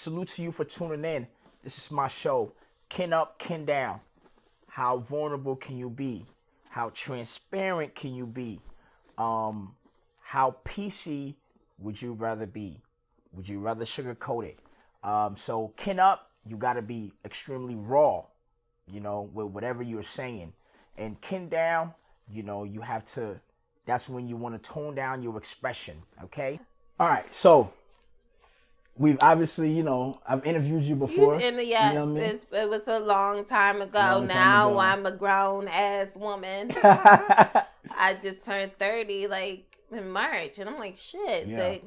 salute to you for tuning in. This is my show. Kin up, kin down. How vulnerable can you be? How transparent can you be? How PC would you rather be? Would you rather sugarcoat it? So kin up, you gotta be extremely raw, with whatever you're saying. And kin down, you have to, that's when you want to tone down your expression, okay? All right, so we've obviously, I've interviewed you before. Yes, you know what I mean? it was a long time ago. Now I'm a grown ass woman. I just turned 30 like in March, and I'm like, shit. Yeah. Like,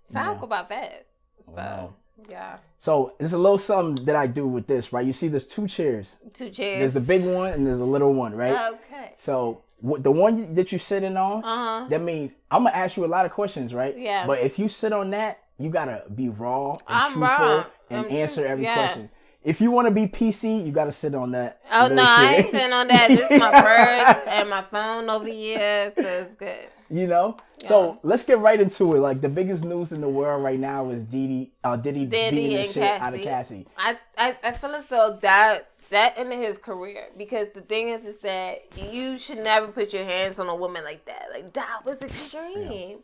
time go by fast. So Wow. yeah. So there's a little something that I do with this, right? You see, there's two chairs. Two chairs. There's the big one and there's a little one, right? Okay. So the one that you're sitting on, that means I'm gonna ask you a lot of questions, right? Yeah. But if you sit on that, you gotta be raw and I'm truthful raw. and answer every question. If you want to be PC, you gotta sit on that. Oh no, I ain't sitting on that. This is my purse and my phone over here, so it's good. Yeah. So let's get right into it. Like, the biggest news in the world right now is Diddy beating the shit out of Cassie. I feel as though that ended his career, because the thing is that you should never put your hands on a woman like that. Like, that was extreme. Yeah.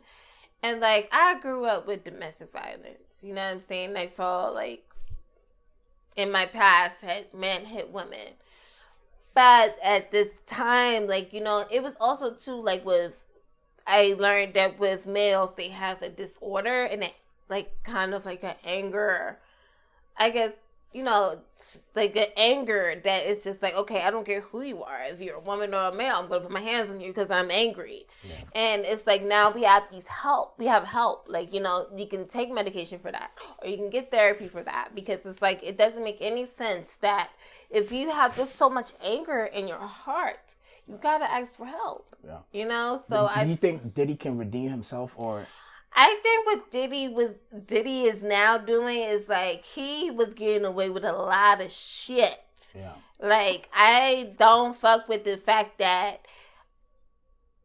And like, I grew up with domestic violence. You know what I'm saying? I saw, like, in my past, men hit women. But at this time, like, it was also too, like, I learned that with males, they have a disorder, and it, like, kind of like an anger, I guess, like an anger that is just like, okay, I don't care who you are. If you're a woman or a male, I'm going to put my hands on you because I'm angry. Yeah. And it's like, now we have we have help. Like, you can take medication for that, or you can get therapy for that, because it's like, it doesn't make any sense that if you have just so much anger in your heart, you got to ask for help. Yeah. So do you think Diddy can redeem himself, or? I think what Diddy is now doing is, like, he was getting away with a lot of shit. Yeah. Like, I don't fuck with the fact that,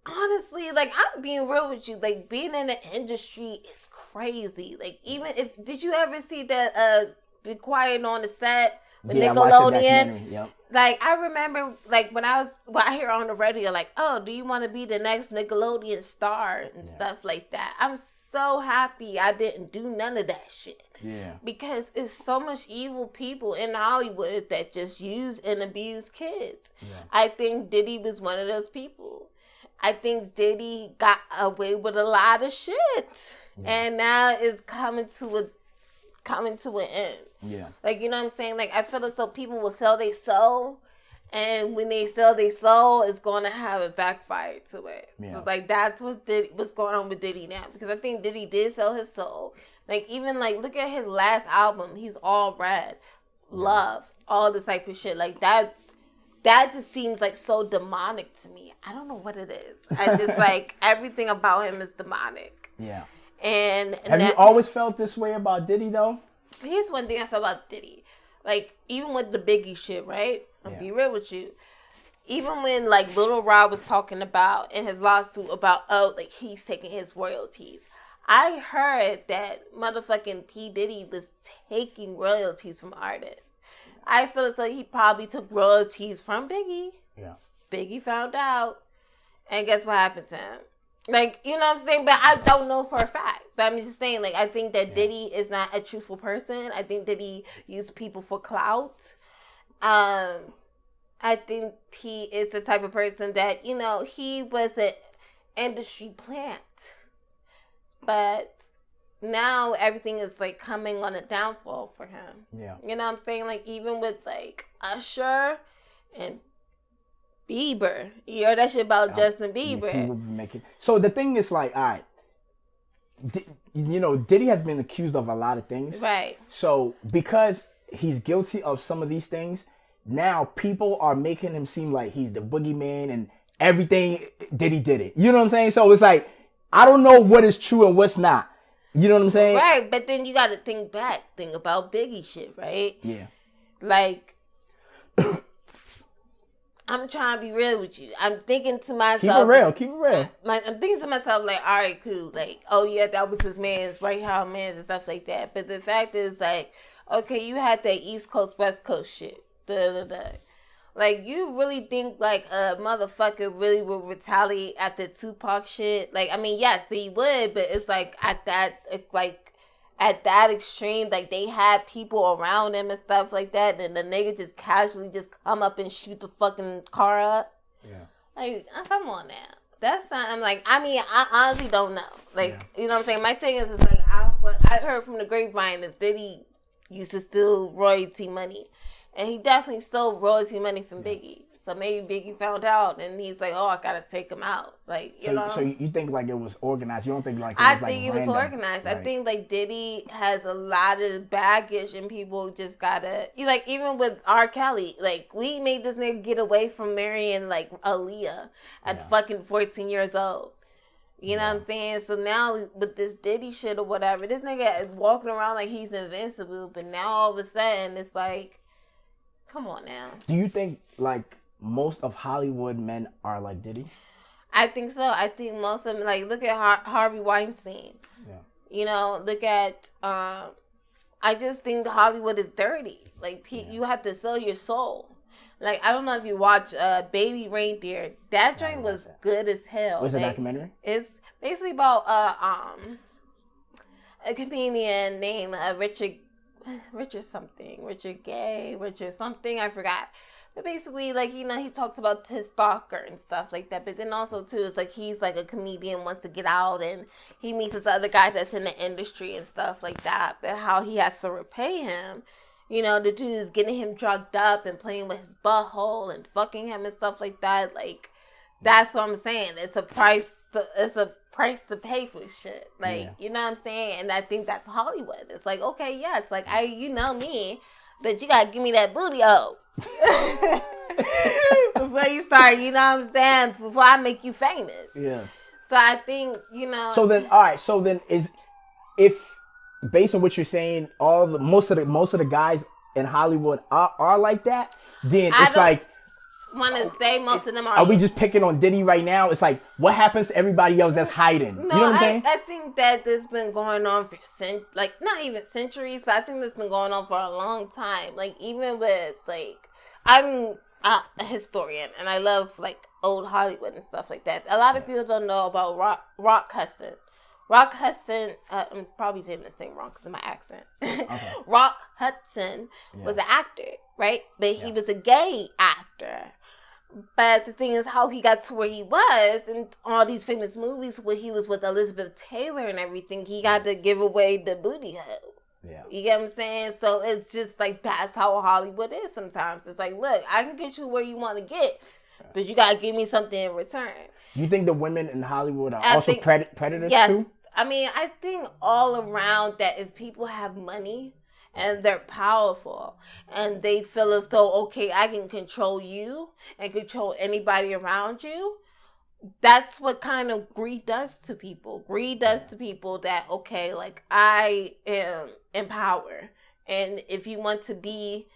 honestly, like, I'm being real with you, like, being in the industry is crazy. Like, even if, did you ever see that Be Quiet on the Set with Nickelodeon? Yep. Like, I remember, like, when I hear on the radio, like, oh, do you want to be the next Nickelodeon star and stuff like that? I'm so happy I didn't do none of that shit. Yeah. Because it's so much evil people in Hollywood that just use and abuse kids. Yeah. I think Diddy was one of those people. I think Diddy got away with a lot of shit. Yeah. And now it's coming to an end. Yeah. Like, you know what I'm saying? Like, I feel as though people will sell their soul, and when they sell their soul, it's going to have a backfire to it. Yeah. So, like, that's what's going on with Diddy now, because I think Diddy did sell his soul. Like, even, like, look at his last album. He's all red. Love. All this type of shit. Like, that just seems, like, so demonic to me. I don't know what it is. I just, like, everything about him is demonic. Yeah. And have you always felt this way about Diddy, though? Here's one thing I feel about Diddy. Like, even with the Biggie shit, right? I'll be real with you. Even when, like, Lil Rob was talking about in his lawsuit about, like, he's taking his royalties. I heard that motherfucking P. Diddy was taking royalties from artists. I feel as though he probably took royalties from Biggie. Yeah. Biggie found out. And guess what happened to him? Like, you know what I'm saying? But I don't know for a fact. But I'm just saying, like, I think that Diddy is not a truthful person. I think that he used people for clout. I think he is the type of person that, he was an industry plant. But now everything is, like, coming on a downfall for him. Yeah. You know what I'm saying? Like, even with, like, Usher and Bieber. You heard that shit about Justin Bieber. So the thing is, like, all right, Diddy has been accused of a lot of things. Right. So because he's guilty of some of these things, now people are making him seem like he's the boogeyman and everything Diddy did it. You know what I'm saying? So it's like, I don't know what is true and what's not. You know what I'm saying? Right, but then you got to think about Biggie shit, right? Yeah. Like, I'm trying to be real with you. I'm thinking to Keep myself. it real. Keep it real. I'm thinking to myself, like, all right, cool. Like, oh, yeah, that was his man's, right? How man's and stuff like that. But the fact is, like, okay, you had that East Coast, West Coast shit. Like, you really think, like, a motherfucker really would retaliate at the Tupac shit? Like, I mean, yes, he would, but it's like at that extreme, like, they had people around him and stuff like that, and the nigga just casually just come up and shoot the fucking car up. Yeah. Like, come on now. That's something, like, I mean, I honestly don't know. Like, you know what I'm saying? My thing is, like, what I heard from the grapevine is Diddy used to steal royalty money. And he definitely stole royalty money from Biggie. So maybe Biggie found out, and he's like, "Oh, I gotta take him out." Like, you know. So you think like it was organized? You don't think like it was, I think it was random, organized. right? I think like Diddy has a lot of baggage, and people just gotta like even with R. Kelly, like we made this nigga get away from marrying like Aaliyah at fucking 14 years old. You know what I'm saying? So now with this Diddy shit or whatever, this nigga is walking around like he's invincible, but now all of a sudden it's like, come on now. Do you think like most of Hollywood men are like Diddy? I think so. I think most of them, like, look at Harvey Weinstein. Yeah. You know, look at, I just think Hollywood is dirty. Like, you have to sell your soul. Like, I don't know if you watch Baby Reindeer. That joint was good as hell. What's a documentary? It's basically about a comedian named Richard something, I forgot. But basically, like, you know, he talks about his stalker and stuff like that. But then also, too, it's like he's like a comedian, wants to get out, and he meets this other guy that's in the industry and stuff like that. But how he has to repay him, you know, the dude is getting him drugged up and playing with his butthole and fucking him and stuff like that. Like, that's what I'm saying. It's a price to pay for shit. Like, you know what I'm saying? And I think that's Hollywood. It's like, okay, yeah, it's like, you know me, but you gotta give me that booty hole. Before you start, you know what I'm saying? Before I make you famous. Yeah. So I think, you know. So then, all right. So then, if based on what you're saying, most of the guys in Hollywood are like that, then it's like. Want to say most of them are. Are we just picking on Diddy right now? It's like, what happens to everybody else that's hiding? No, you know what I'm saying? I think that this been going on for like not even centuries, but I think this been going on for a long time. Like even with like, I'm a historian and I love like old Hollywood and stuff like that. A lot of people don't know about Rock Hudson. Rock Hudson, I'm probably saying this thing wrong because of my accent. Okay. Rock Hudson was an actor, right? But he was a gay actor. But the thing is how he got to where he was in all these famous movies where he was with Elizabeth Taylor and everything, he got to give away the booty hole. Yeah. You get what I'm saying? So it's just like that's how Hollywood is sometimes. It's like, look, I can get you where you want to get, but you got to give me something in return. You think the women in Hollywood are also predators too? I mean, I think all around that if people have money and they're powerful and they feel as though, okay, I can control you and control anybody around you, that's what kind of greed does to people. Greed does to people that, okay, like I am in power. And if you want to be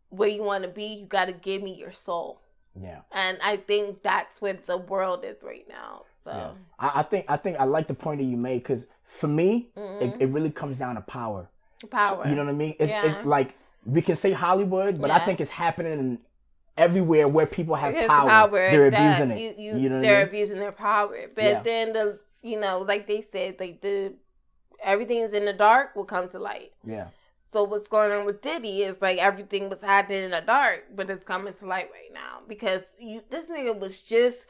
where you want to be, you got to give me your soul. Yeah. And I think that's where the world is right now. So I think I like the point that you made because for me, it really comes down to power. Power. You know what I mean? It's like we can say Hollywood, but I think it's happening everywhere where people have power. They're abusing it. You know what they're I mean? abusing their power. But then like they said, like everything is in the dark will come to light. Yeah. So what's going on with Diddy is like everything was hiding in the dark, but it's coming to light right now because this nigga was just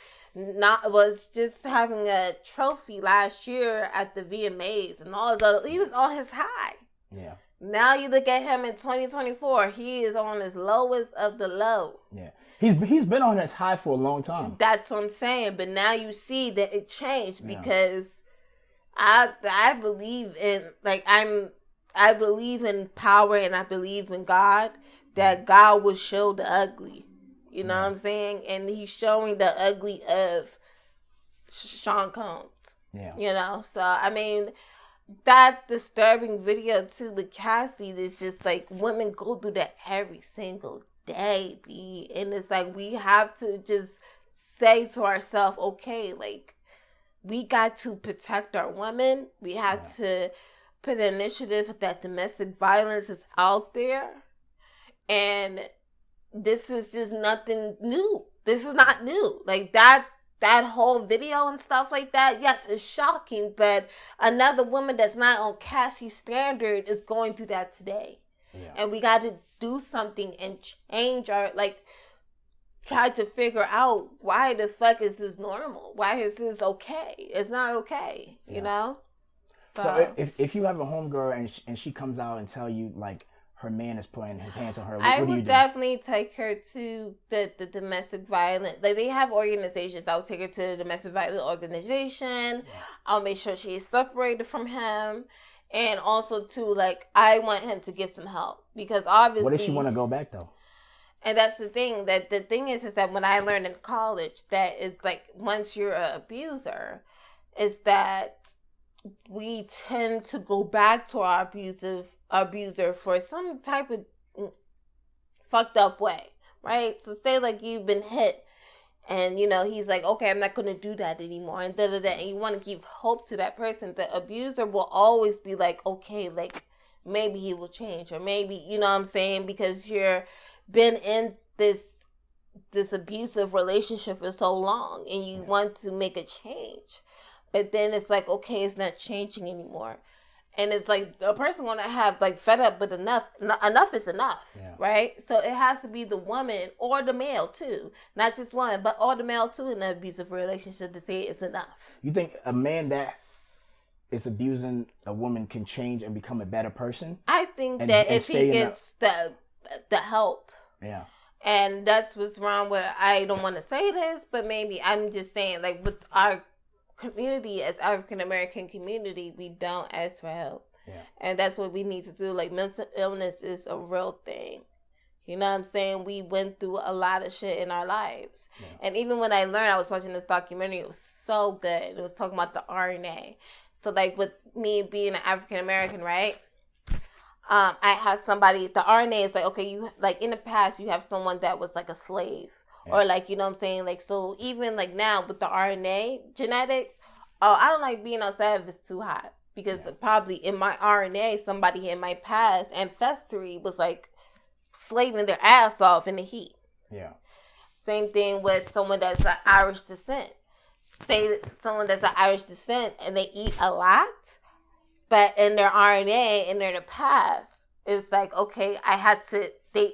having a trophy last year at the VMAs and all his other. He was on his high. Yeah. Now you look at him in 2024, he is on his lowest of the low. Yeah. He's been on his high for a long time. That's what I'm saying. But now you see that it changed because I believe in I believe in power and I believe in God, that God will show the ugly. You know what I'm saying? And he's showing the ugly of Sean Combs. Yeah. You know? So, I mean, that disturbing video, too, with Cassie, is just like women go through that every single day, B. And it's like, we have to just say to ourselves, okay, like, we got to protect our women. We have to put an initiative that domestic violence is out there. And this is just nothing new. This is not new. Like, that whole video and stuff like that, yes, it's shocking, but another woman that's not on Cassie's standard is going through that today. Yeah. And we got to do something and change our, like, try to figure out, why the fuck is this normal? Why is this okay? It's not okay, you know? So if you have a homegirl and she comes out and tell you, like, her man is putting his hands on her, what do you do? I would definitely take her to the domestic violence. Like, they have organizations. I would take her to the domestic violence organization. Yeah. I'll make sure she is separated from him. And also, too, like, I want him to get some help. Because obviously... What if she want to go back, though? And that's the thing. That the thing is that when I learned in college, that it's like, once you're an abuser, is that we tend to go back to our abuser for some type of fucked up way, right? So say, like, you've been hit and, you know, he's like, okay, I'm not going to do that anymore, and da-da-da, and you want to give hope to that person. The abuser will always be like, okay, like, maybe he will change, or maybe, you know what I'm saying, because you're been in this abusive relationship for so long and you want to make a change, but then it's like, okay, it's not changing anymore. And it's like, a person gonna have, like, fed up with enough is enough, right? So it has to be the woman or the male too, not just one, but or the male too in an abusive relationship to say it's enough. You think a man that is abusing a woman can change and become a better person? I think that if he gets the help. Yeah. And that's what's wrong with, I don't want to say this, but maybe I'm just saying, like, with our community, as African American community, we don't ask for help. Yeah. And that's what we need to do. Like, mental illness is a real thing. You know what I'm saying? We went through a lot of shit in our lives. Yeah. And even when I learned, I was watching this documentary, it was so good. It was talking about the RNA. So, like, with me being an African American, right? I had somebody, the RNA is like, okay, you, like, in the past, you have someone that was like a slave. Yeah. Or, like, you know what I'm saying? Like, so even, like, now with the RNA genetics, I don't like being outside if it's too hot. Because probably in my RNA, somebody in my past ancestry was, like, slaving their ass off in the heat. Yeah. Same thing with someone that's an Irish descent. Say someone that's an Irish descent and they eat a lot, but in their RNA, in their past, it's like, okay, they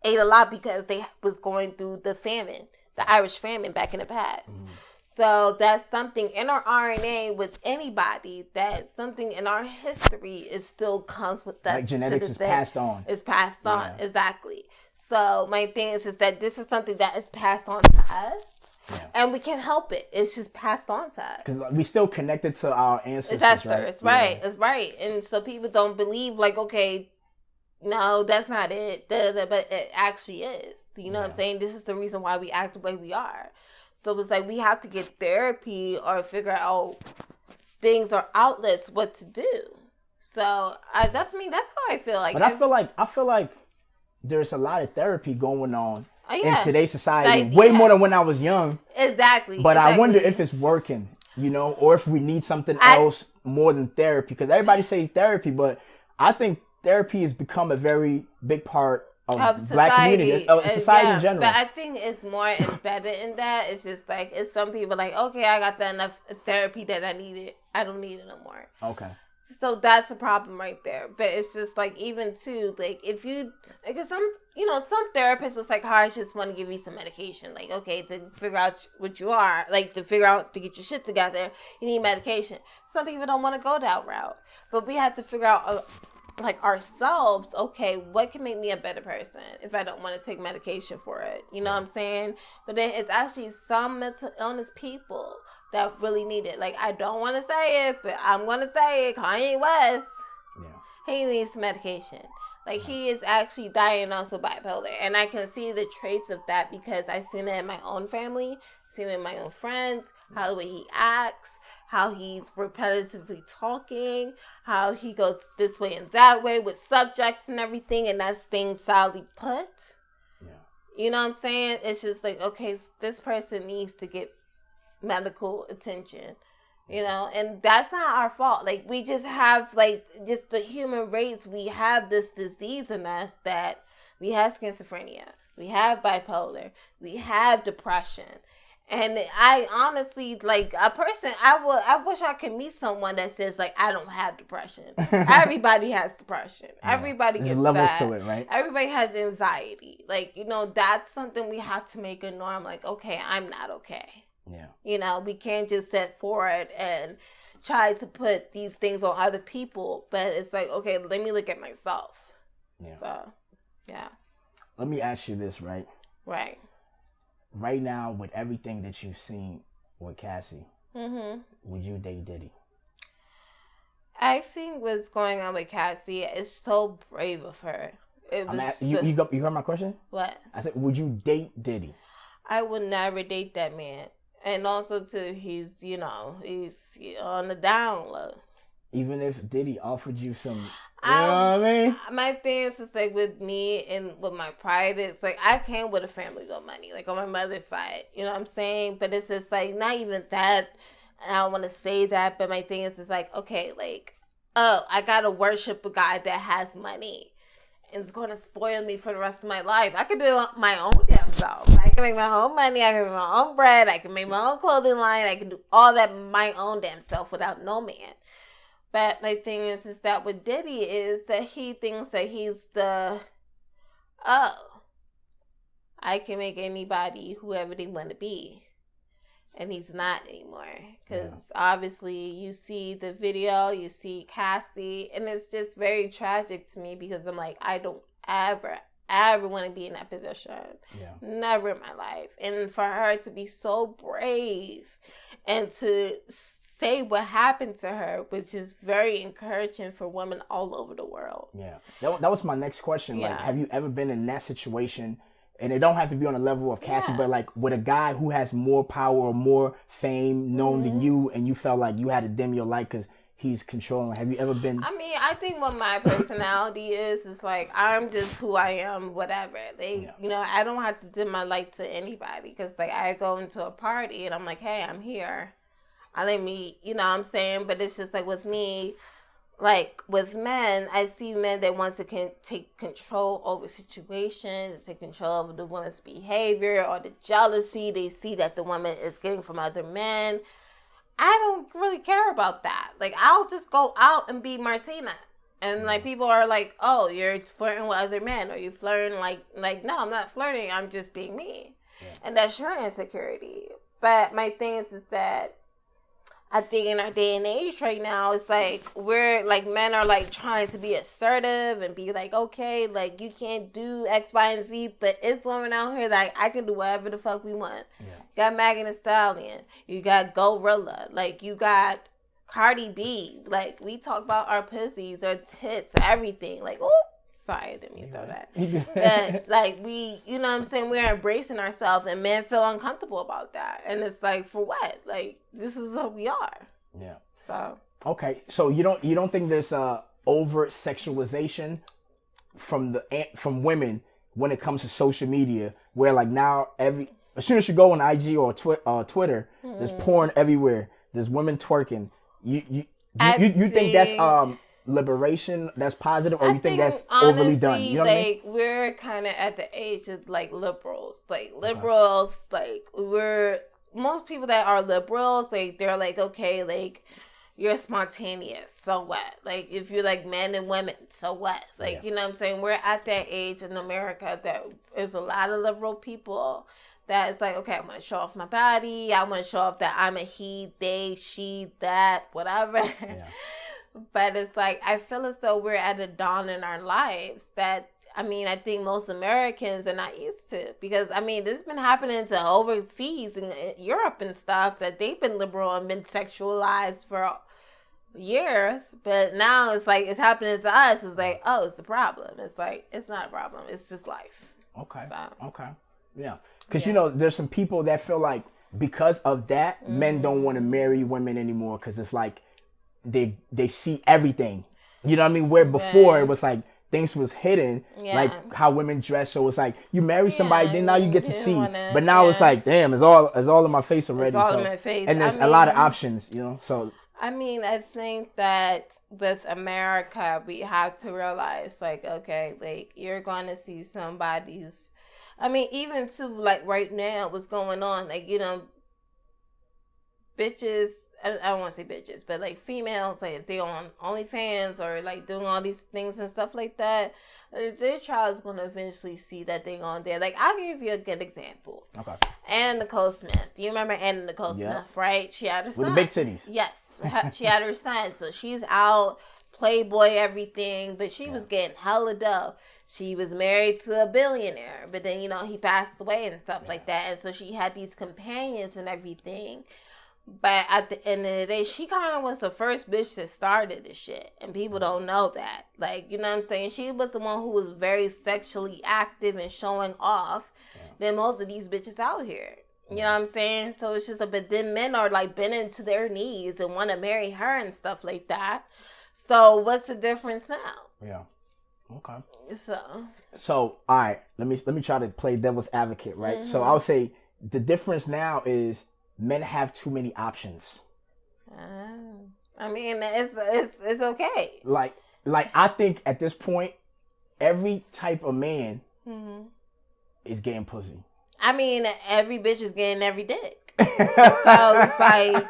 ate a lot because they was going through the famine, the Irish famine back in the past. Mm. So that's something in our RNA with anybody, that something in our history is still comes with us. Like genetics is passed on. It's passed on, exactly. So my thing is that this is something that is passed on to us. Yeah. And we can't help it. It's just passed on to us. Because we still connected to our ancestors, right? It's right. And so people don't believe, like, okay, no, that's not it. But it actually is. You know what I'm saying? This is the reason why we act the way we are. So it's like we have to get therapy or figure out things or outlets what to do. So that's how I feel. Like, but I feel like there's a lot of therapy going on. In today's society, way more than when I was young. Exactly. But I wonder if it's working, you know, or if we need something else more than therapy. Because everybody says therapy, but I think therapy has become a very big part of Black community, society in general. But I think it's more embedded in that. It's just like, it's some people like, okay, I got that enough therapy that I needed. I don't need it no more. Okay. So that's a problem right there. But it's just like, even too, like, if you, because some therapists or psychiatrists just want to give you some medication. Like, okay, to figure out what you are, like, to get your shit together, you need medication. Some people don't want to go that route. But we have to figure out, like, ourselves, okay, what can make me a better person if I don't want to take medication for it? You know what I'm saying? But then it's actually some mental illness people that really need it. Like, I don't want to say it, but I'm going to say it. Kanye West, he needs medication. Like, he is actually diagnosed with bipolar. And I can see the traits of that because I've seen it in my own family, seen it in my own friends, how the way he acts, how he's repetitively talking, how he goes this way and that way with subjects and everything, and that's things solidly put. Yeah. You know what I'm saying? It's just like, okay, this person needs to get medical attention. You know, and that's not our fault. Like, we just have, like, just the human race, we have this disease in us that we have schizophrenia, we have bipolar, we have depression. And I honestly, like, a person, I wish I could meet someone that says, like, I don't have depression. Everybody has depression. Yeah. Everybody gets levels sad. To it, right? Everybody has anxiety. Like, you know, that's something we have to make a norm. Like, okay, I'm not okay. Yeah. You know, we can't just set forward and try to put these things on other people. But it's like, okay, let me look at myself. Yeah. So, yeah. Let me ask you this, right? Right. Right now, with everything that you've seen with Cassie, would you date Diddy? I think what's going on with Cassie is so brave of her. You heard my question? What? I said, would you date Diddy? I would never date that man. And also, too, he's on the down low. Even if Diddy offered you some, you know what I mean? My thing is just like with me and with my pride, it's like I came with a family with money, like on my mother's side. You know what I'm saying? But it's just like not even that. And I don't want to say that, but my thing is just like, okay, like, oh, I got to worship a guy that has money. And it's going to spoil me for the rest of my life. I can do my own damn self. I can make my own money. I can make my own bread. I can make my own clothing line. I can do all that my own damn self without no man. But my thing is that with Diddy is that he thinks that he's I can make anybody whoever they want to be. And he's not anymore. Because obviously you see the video, you see Cassie, and it's just very tragic to me because I'm like, I don't ever want to be in that position. Yeah. Never in my life. And for her to be so brave and to say what happened to her, which is very encouraging for women all over the world. Yeah. That was my next question. Yeah. Like, have you ever been in that situation? And it don't have to be on the level of Cassie, but like with a guy who has more power or more fame known than you, and you felt like you had to dim your light because he's controlling. Have you ever been? I mean, I think what my personality is like I'm just who I am, whatever. You know, I don't have to dim my light to anybody because like I go into a party and I'm like, hey, I'm here. I let me, you know what I'm saying? But it's just like with me, like with men, I see men that want to take control over situations, take control over the woman's behavior or the jealousy they see that the woman is getting from other men. I don't really care about that. Like, I'll just go out and be Martina. And like people are like, oh, you're flirting with other men, or you flirting like no, I'm not flirting. I'm just being me. Yeah. And that's your insecurity. But my thing is that I think in our day and age right now, it's like we're like men are like trying to be assertive and be like, okay, like you can't do X, Y, and Z, but it's women out here that I can do whatever the fuck we want. Yeah. You got Megan Thee Stallion, you got Gorilla, like you got Cardi B. Like we talk about our pussies, our tits, everything. Like, ooh. Sorry, I didn't mean to throw that. But, like, we, you know what I'm saying? We're embracing ourselves, and men feel uncomfortable about that. And it's like, for what? Like, this is who we are. Yeah. So. Okay. So you don't think there's overt sexualization from women when it comes to social media, where like now as soon as you go on IG or Twitter, there's porn everywhere. There's women twerking. You think that's liberation, that's positive, or you think that's honestly, overly done? You know what I mean? We're kind of at the age of like liberals. Like liberals, like most people that are liberals, like they're like, okay, like you're spontaneous, so what? Like if you're like men and women, so what? Like you know what I'm saying? We're at that age in America that is a lot of liberal people that is like, okay, I want to show off my body. I want to show off that I'm a he, they, she, that, whatever. Yeah. But it's like, I feel as though we're at a dawn in our lives that, I mean, I think most Americans are not used to. Because, I mean, this has been happening to overseas in Europe and stuff, that they've been liberal and been sexualized for years, but now it's like it's happening to us. It's like, oh, it's a problem. It's like it's not a problem. It's just life. Okay. So. Okay. Yeah. Because there's some people that feel like because of that, men don't want to marry women anymore because it's like they see everything. You know what I mean? Where before it was like things was hidden, like how women dress. So it's like you marry somebody, then now you get to see. But now it's like, damn, it's all in my face already. It's all in my face. And there's a lot of options, So I mean, I think that with America, we have to realize, like, okay, like you're going to see somebody's. I mean, even to like right now, what's going on? Like, bitches. I don't want to say bitches, but like females, like if they on OnlyFans or like doing all these things and stuff like that, their child is gonna eventually see that thing on there. Like I'll give you a good example. Okay. Anna Nicole Smith. Do you remember Anna Nicole Smith? Right? She had her son. With the big titties. Yes, she had her son. So she's out, Playboy, everything, but she was getting hella dough. She was married to a billionaire, but then he passed away and stuff like that, and so she had these companions and everything. But at the end of the day, she kind of was the first bitch that started this shit. And people don't know that. Like, you know what I'm saying? She was the one who was very sexually active and showing off than most of these bitches out here. You know what I'm saying? So it's just but then men are like bending to their knees and want to marry her and stuff like that. So what's the difference now? Yeah. Okay. So all right, let me try to play devil's advocate, right? So I'll say the difference now is men have too many options. I mean, it's okay. Like I think at this point, every type of man is getting pussy. I mean, every bitch is getting every dick. So it's like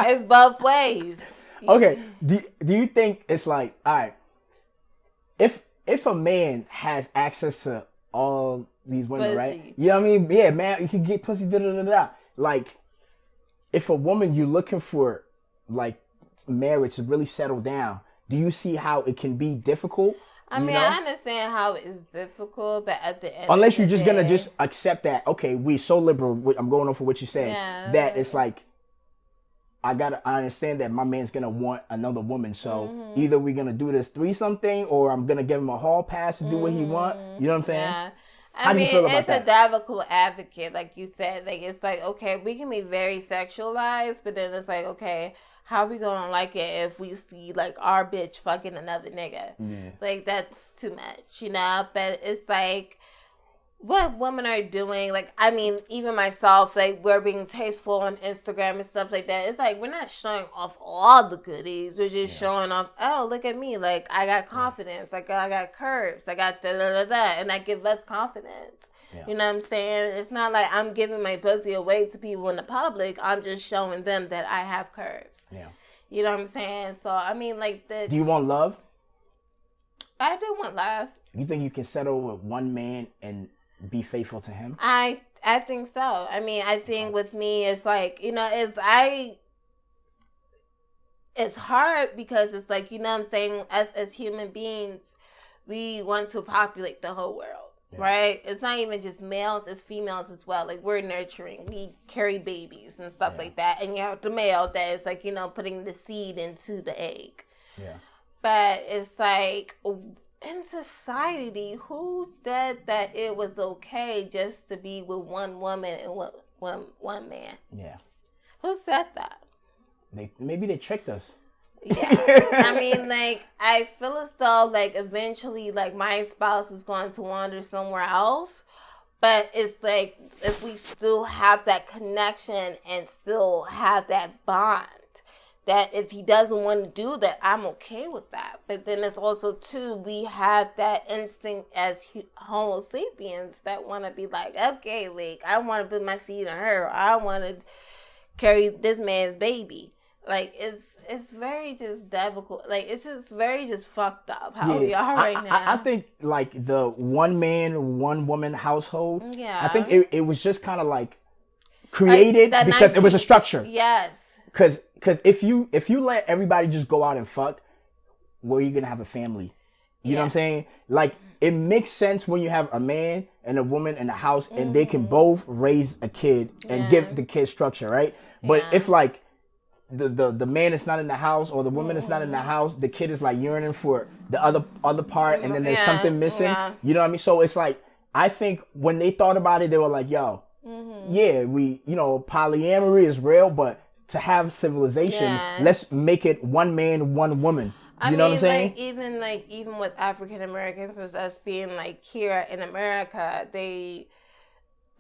it's both ways. Okay. Do you think it's like, all right, if a man has access to all these women, pussy. Right? You know what I mean? Yeah, man, you can get pussy. Like, if a woman you're looking for, like, marriage to really settle down, do you see how it can be difficult? I mean, I understand how it's difficult, but at the end, unless you're just gonna just accept that, okay, we so liberal. I'm going off for what you said. That it's like, I understand that my man's gonna want another woman, so either we're gonna do this threesome thing, or I'm gonna give him a hall pass to do what he want. You know what I'm saying? Yeah. I mean, it's a devil advocate, like you said. Like, it's like, okay, we can be very sexualized, but then it's like, okay, how we gonna like it if we see, like, our bitch fucking another nigga? Yeah. Like, that's too much, But it's like, what women are doing, like, I mean, even myself, like, we're being tasteful on Instagram and stuff like that. It's like, we're not showing off all the goodies. We're just showing off, oh, look at me. Like, I got confidence. Like, I got curves. I got da-da-da-da. And I give less confidence. Yeah. You know what I'm saying? It's not like I'm giving my pussy away to people in the public. I'm just showing them that I have curves. Yeah. You know what I'm saying? So, I mean, like, do you want love? I do want love. You think you can settle with one man and be faithful to him? I think so. I mean, I think with me, it's like, it's hard because it's like, what I'm saying, as human beings, we want to populate the whole world, right? It's not even just males, it's females as well. Like, we're nurturing, we carry babies and stuff like that. And you have the male that is like, putting the seed into the egg. Yeah. But it's like, in society, who said that it was okay just to be with one woman and one man? Yeah. Who said that? Maybe they tricked us. Yeah. I mean, like, I feel as though, like, eventually, like, my spouse is going to wander somewhere else. But it's like, if we still have that connection and still have that bond, that if he doesn't want to do that, I'm okay with that. But then it's also, too, we have that instinct as Homo sapiens that want to be like, okay, like, I want to put my seed in her. Or I want to carry this man's baby. Like, it's very just difficult. Like, it's just very just fucked up how we are right now. I think, like, the one man, one woman household, I think it was just kind of, like, created because it was a structure. Yes. Because if you let everybody just go out and fuck, where are you going to have a family? You know what I'm saying? Like, it makes sense when you have a man and a woman in a house and they can both raise a kid and give the kid structure, right? But if, like, the man is not in the house or the woman is not in the house, the kid is like yearning for the other part, and then there's something missing. Yeah. You know what I mean? So it's like, I think when they thought about it, they were like, yo, yeah, polyamory is real, but to have civilization, let's make it one man, one woman. You know what I'm saying? Even with African Americans, as us being like here in America,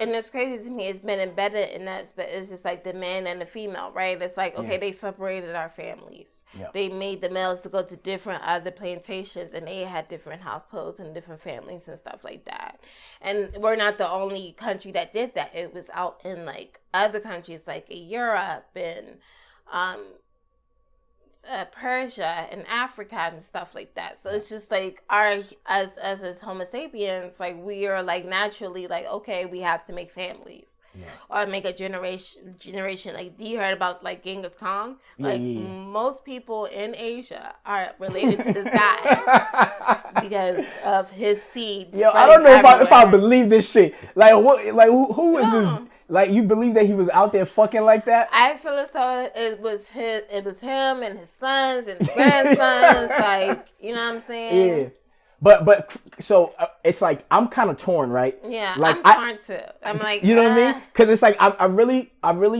and it's crazy to me, it's been embedded in us, but it's just like the man and the female, right? It's like, okay, they separated our families. Yeah. They made the males to go to different other plantations, and they had different households and different families and stuff like that. And we're not the only country that did that. It was out in like other countries like Europe and Persia and Africa and stuff like that. So it's just like as Homo sapiens, like we are like naturally like, okay, we have to make families or make a generation. Like, do you heard about like Genghis Khan? Like most people in Asia are related to this guy because of his seeds. Yo, I don't know if I believe this shit. Like what? Like who is this? Like, you believe that he was out there fucking like that? I feel as though it was him and his sons and his grandsons. Like, you know what I'm saying? Yeah. But so it's like, I'm kind of torn, right? Yeah, like, I'm torn too. I'm like, you know what I mean? Because it's like, I really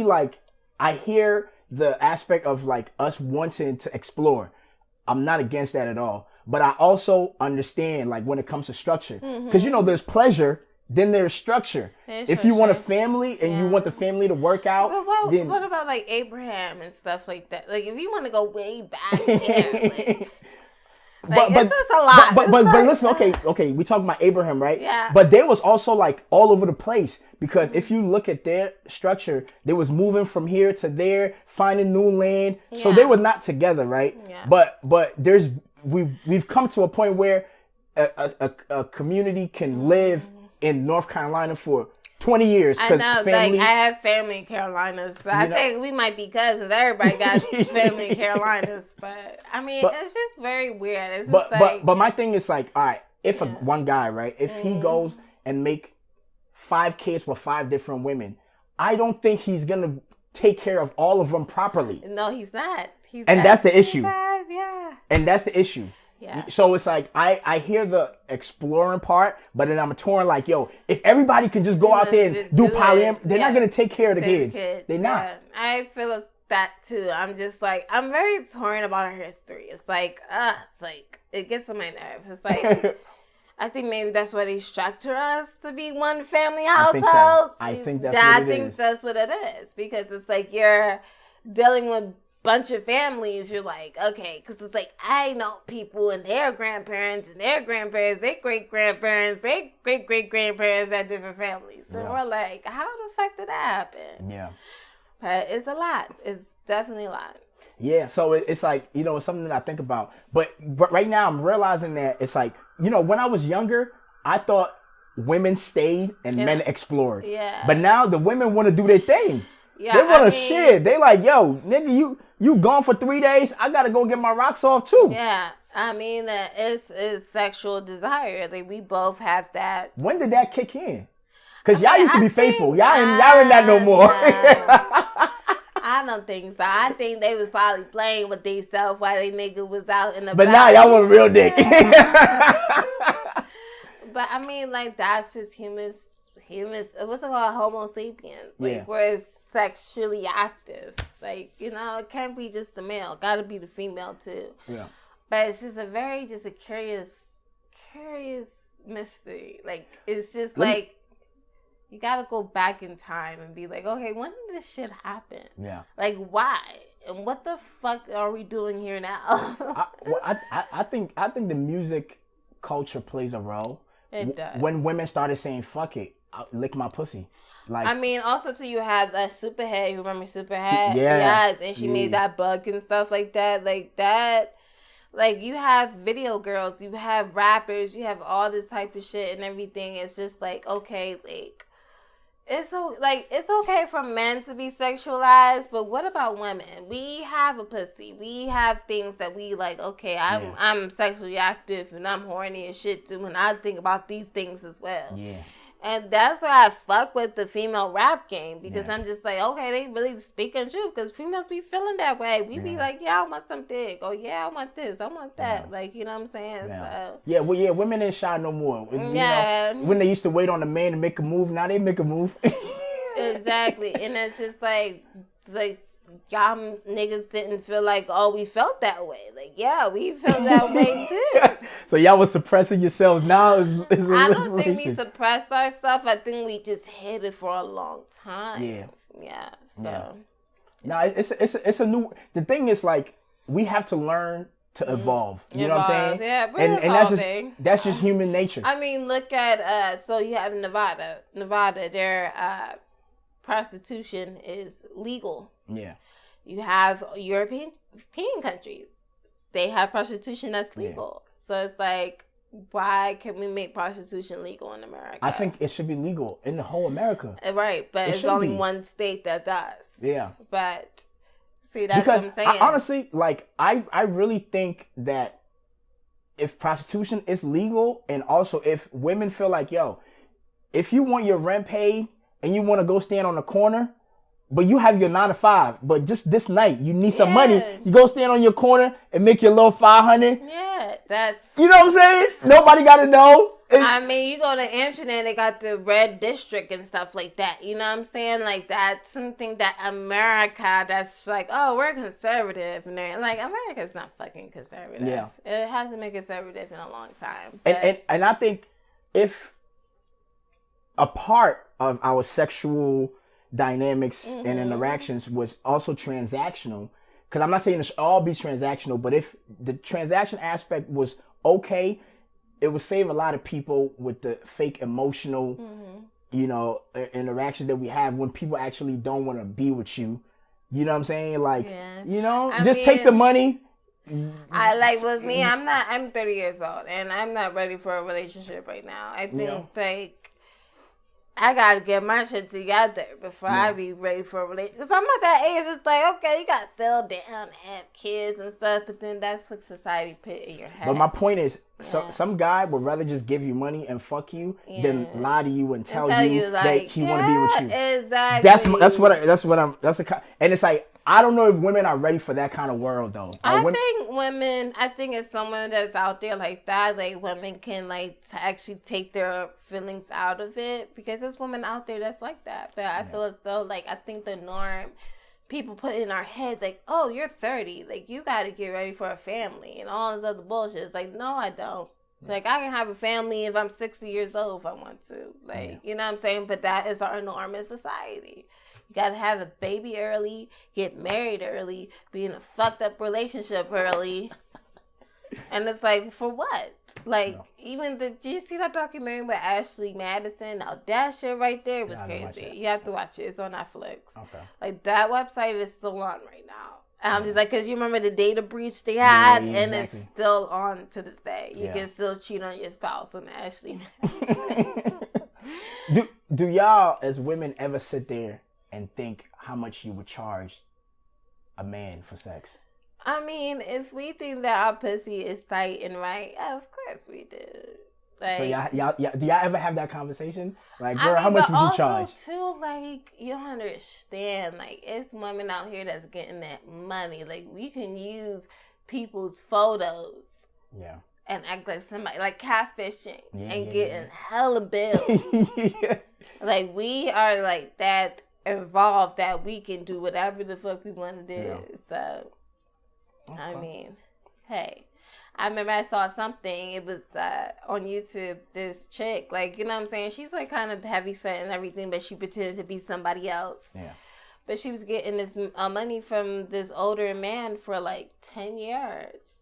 like, I hear the aspect of like us wanting to explore. I'm not against that at all. But I also understand, like, when it comes to structure. Because, there's pleasure. Then there's structure. If you want a family and you want the family to work out, then what about like Abraham and stuff like that? Like, if you want to go way back there, it's just a lot. But listen, okay, we talking about Abraham, right? Yeah. But they was also like all over the place, because if you look at their structure, they was moving from here to there, finding new land. Yeah. So they were not together, right? Yeah. But we've come to a point where a community can live in North Carolina for 20 years. I know, family, like, I have family in Carolinas, so I think we might be cousins. Everybody got family in Carolinas, but I mean, it's just very weird. It's just but my thing is like, all right, if one guy, right, if he goes and make 5 kids with 5 different women, I don't think he's gonna take care of all of them properly. No, he's not. That's the issue. Yeah. And that's the issue. Yeah. So it's like, I hear the exploring part, but then I'm torn like, yo, if everybody can just go out there and do polyamory, they're not going to take care of the kids. They're not. I feel that too. I'm just like, I'm very torn about our history. It's like, it gets on my nerves. It's like, I think maybe that's why they structure us to be one family household. I think that's what it is. Because it's like you're dealing with bunch of families, you're like, okay, because it's like, I know people and their grandparents and their grandparents, their great-grandparents, their great-great-grandparents had different families. And we're like, how the fuck did that happen? Yeah. But it's a lot. It's definitely a lot. Yeah, so it's like, it's something that I think about. But right now I'm realizing that it's like, when I was younger, I thought women stayed and men explored. Yeah. But now the women want to do their thing. Yeah, they want to shit. They like, yo, nigga, you gone for 3 days. I got to go get my rocks off too. Yeah. I mean, it's sexual desire. Like, we both have that. When did that kick in? Because y'all used to be faithful. Y'all in that no more. I don't think so. I think they was probably playing with themselves while they nigga was out in the But now y'all want real dick. But I mean, like, that's just humans. What's it called? Homo sapiens. Like, we're sexually active. Like, it can't be just the male. Gotta be the female too. Yeah. But it's just a curious mystery. Like, it's just you gotta go back in time and be like, okay, when did this shit happen? Yeah. Like, why? And what the fuck are we doing here now? I think the music culture plays a role. It does. When women started saying, fuck it, lick my pussy. Like, I mean, also too, you had that Superhead. You remember Superhead? Yeah. Yes, and she made that bug and stuff like that. Like that. Like, you have video girls, you have rappers, you have all this type of shit and everything. It's just like, okay, like, it's okay for men to be sexualized, but what about women? We have a pussy. We have things that we like, okay, I'm sexually active and I'm horny and shit too, and I think about these things as well. Yeah. And that's why I fuck with the female rap game, because I'm just like, okay, they really speaking truth, because females be feeling that way. We be like, yeah, I want some dick. Oh, yeah, I want this. I want that. Like, you know what I'm saying? So women ain't shy no more. You know, when they used to wait on a man to make a move, now they make a move. Exactly. And it's just like y'all niggas didn't feel like, oh, we felt that way. Like, yeah, we felt that way too. So y'all was suppressing yourselves. Now it's I don't think we suppressed ourselves. I think we just hid it for a long time. Yeah. So. No, it's a new. The thing is, like, we have to learn to evolve. You know what I'm saying? Yeah, we're evolving. That's just human nature. I mean, look at so you have Nevada. Their prostitution is legal. Yeah. You have European countries. They have prostitution that's legal. So it's like, why can we make prostitution legal in America? I think it should be legal in the whole America. Right, but it's only one state that does. Yeah. But see, that's what I'm saying. Honestly, like, I really think that if prostitution is legal, and also if women feel like, yo, if you want your rent paid and you want to go stand on the corner, but you have your 9 to 5, but just this night you need some money, you go stand on your corner and make your little 500. Yeah, that's... You know what I'm saying? Nobody got to know. I mean, you go to the internet, they got the red district and stuff like that. You know what I'm saying? Like, that's something that America, that's like, oh, we're conservative. And they're like, America's not fucking conservative. Yeah. It hasn't been conservative in a long time. And I think if a part of our sexual dynamics and interactions was also transactional, because I'm not saying it should all be transactional, but if the transaction aspect was okay, it would save a lot of people with the fake emotional, you know, interaction that we have when people actually don't want to be with you. You know what I'm saying? Like, you know, take the money. I like with me, I'm 30 years old and I'm not ready for a relationship right now. I think like I gotta get my shit together before I be ready for a relationship. Because I'm at that age, it's like, okay, you gotta settle down and have kids and stuff, but then that's what society put in your head. But my point is, some guy would rather just give you money and fuck you than lie to you and tell you like, that he want to be with you. Exactly. And it's like, I don't know if women are ready for that kind of world, though. I think it's someone that's out there like that. Like, women can, like, to actually take their feelings out of it. Because there's women out there that's like that. But I feel as though, like, I think the norm, people put in our heads, like, oh, you're 30. Like, you got to get ready for a family and all this other bullshit. It's like, no, I don't. Like, I can have a family if I'm 60 years old if I want to. Like, you know what I'm saying? But that is our norm in society. You gotta have a baby early, get married early, be in a fucked up relationship early. And it's like, for what? Like, did you see that documentary with Ashley Madison? Now, that shit right there was crazy. You have to watch it. It's on Netflix. Okay. Like, that website is still on right now. And I'm just like, because you remember the data breach they had? And it's still on to this day. You can still cheat on your spouse on Ashley Madison. Do y'all, as women, ever sit there and think how much you would charge a man for sex? I mean, if we think that our pussy is tight and right, of course we do. Like, so y'all, do y'all ever have that conversation? Like, girl, how much would you charge? Also, too, like, you don't understand. Like, it's women out here that's getting that money. Like, we can use people's photos. Yeah. And act like somebody, like catfishing and getting hella bills. Like, we are like that involved that we can do whatever the fuck we want to do. So, I mean, hey, I remember I saw something. It was on YouTube. This chick, like, you know what I'm saying? She's like kind of heavy set and everything, but she pretended to be somebody else. Yeah. But she was getting this money from this older man for like 10 years.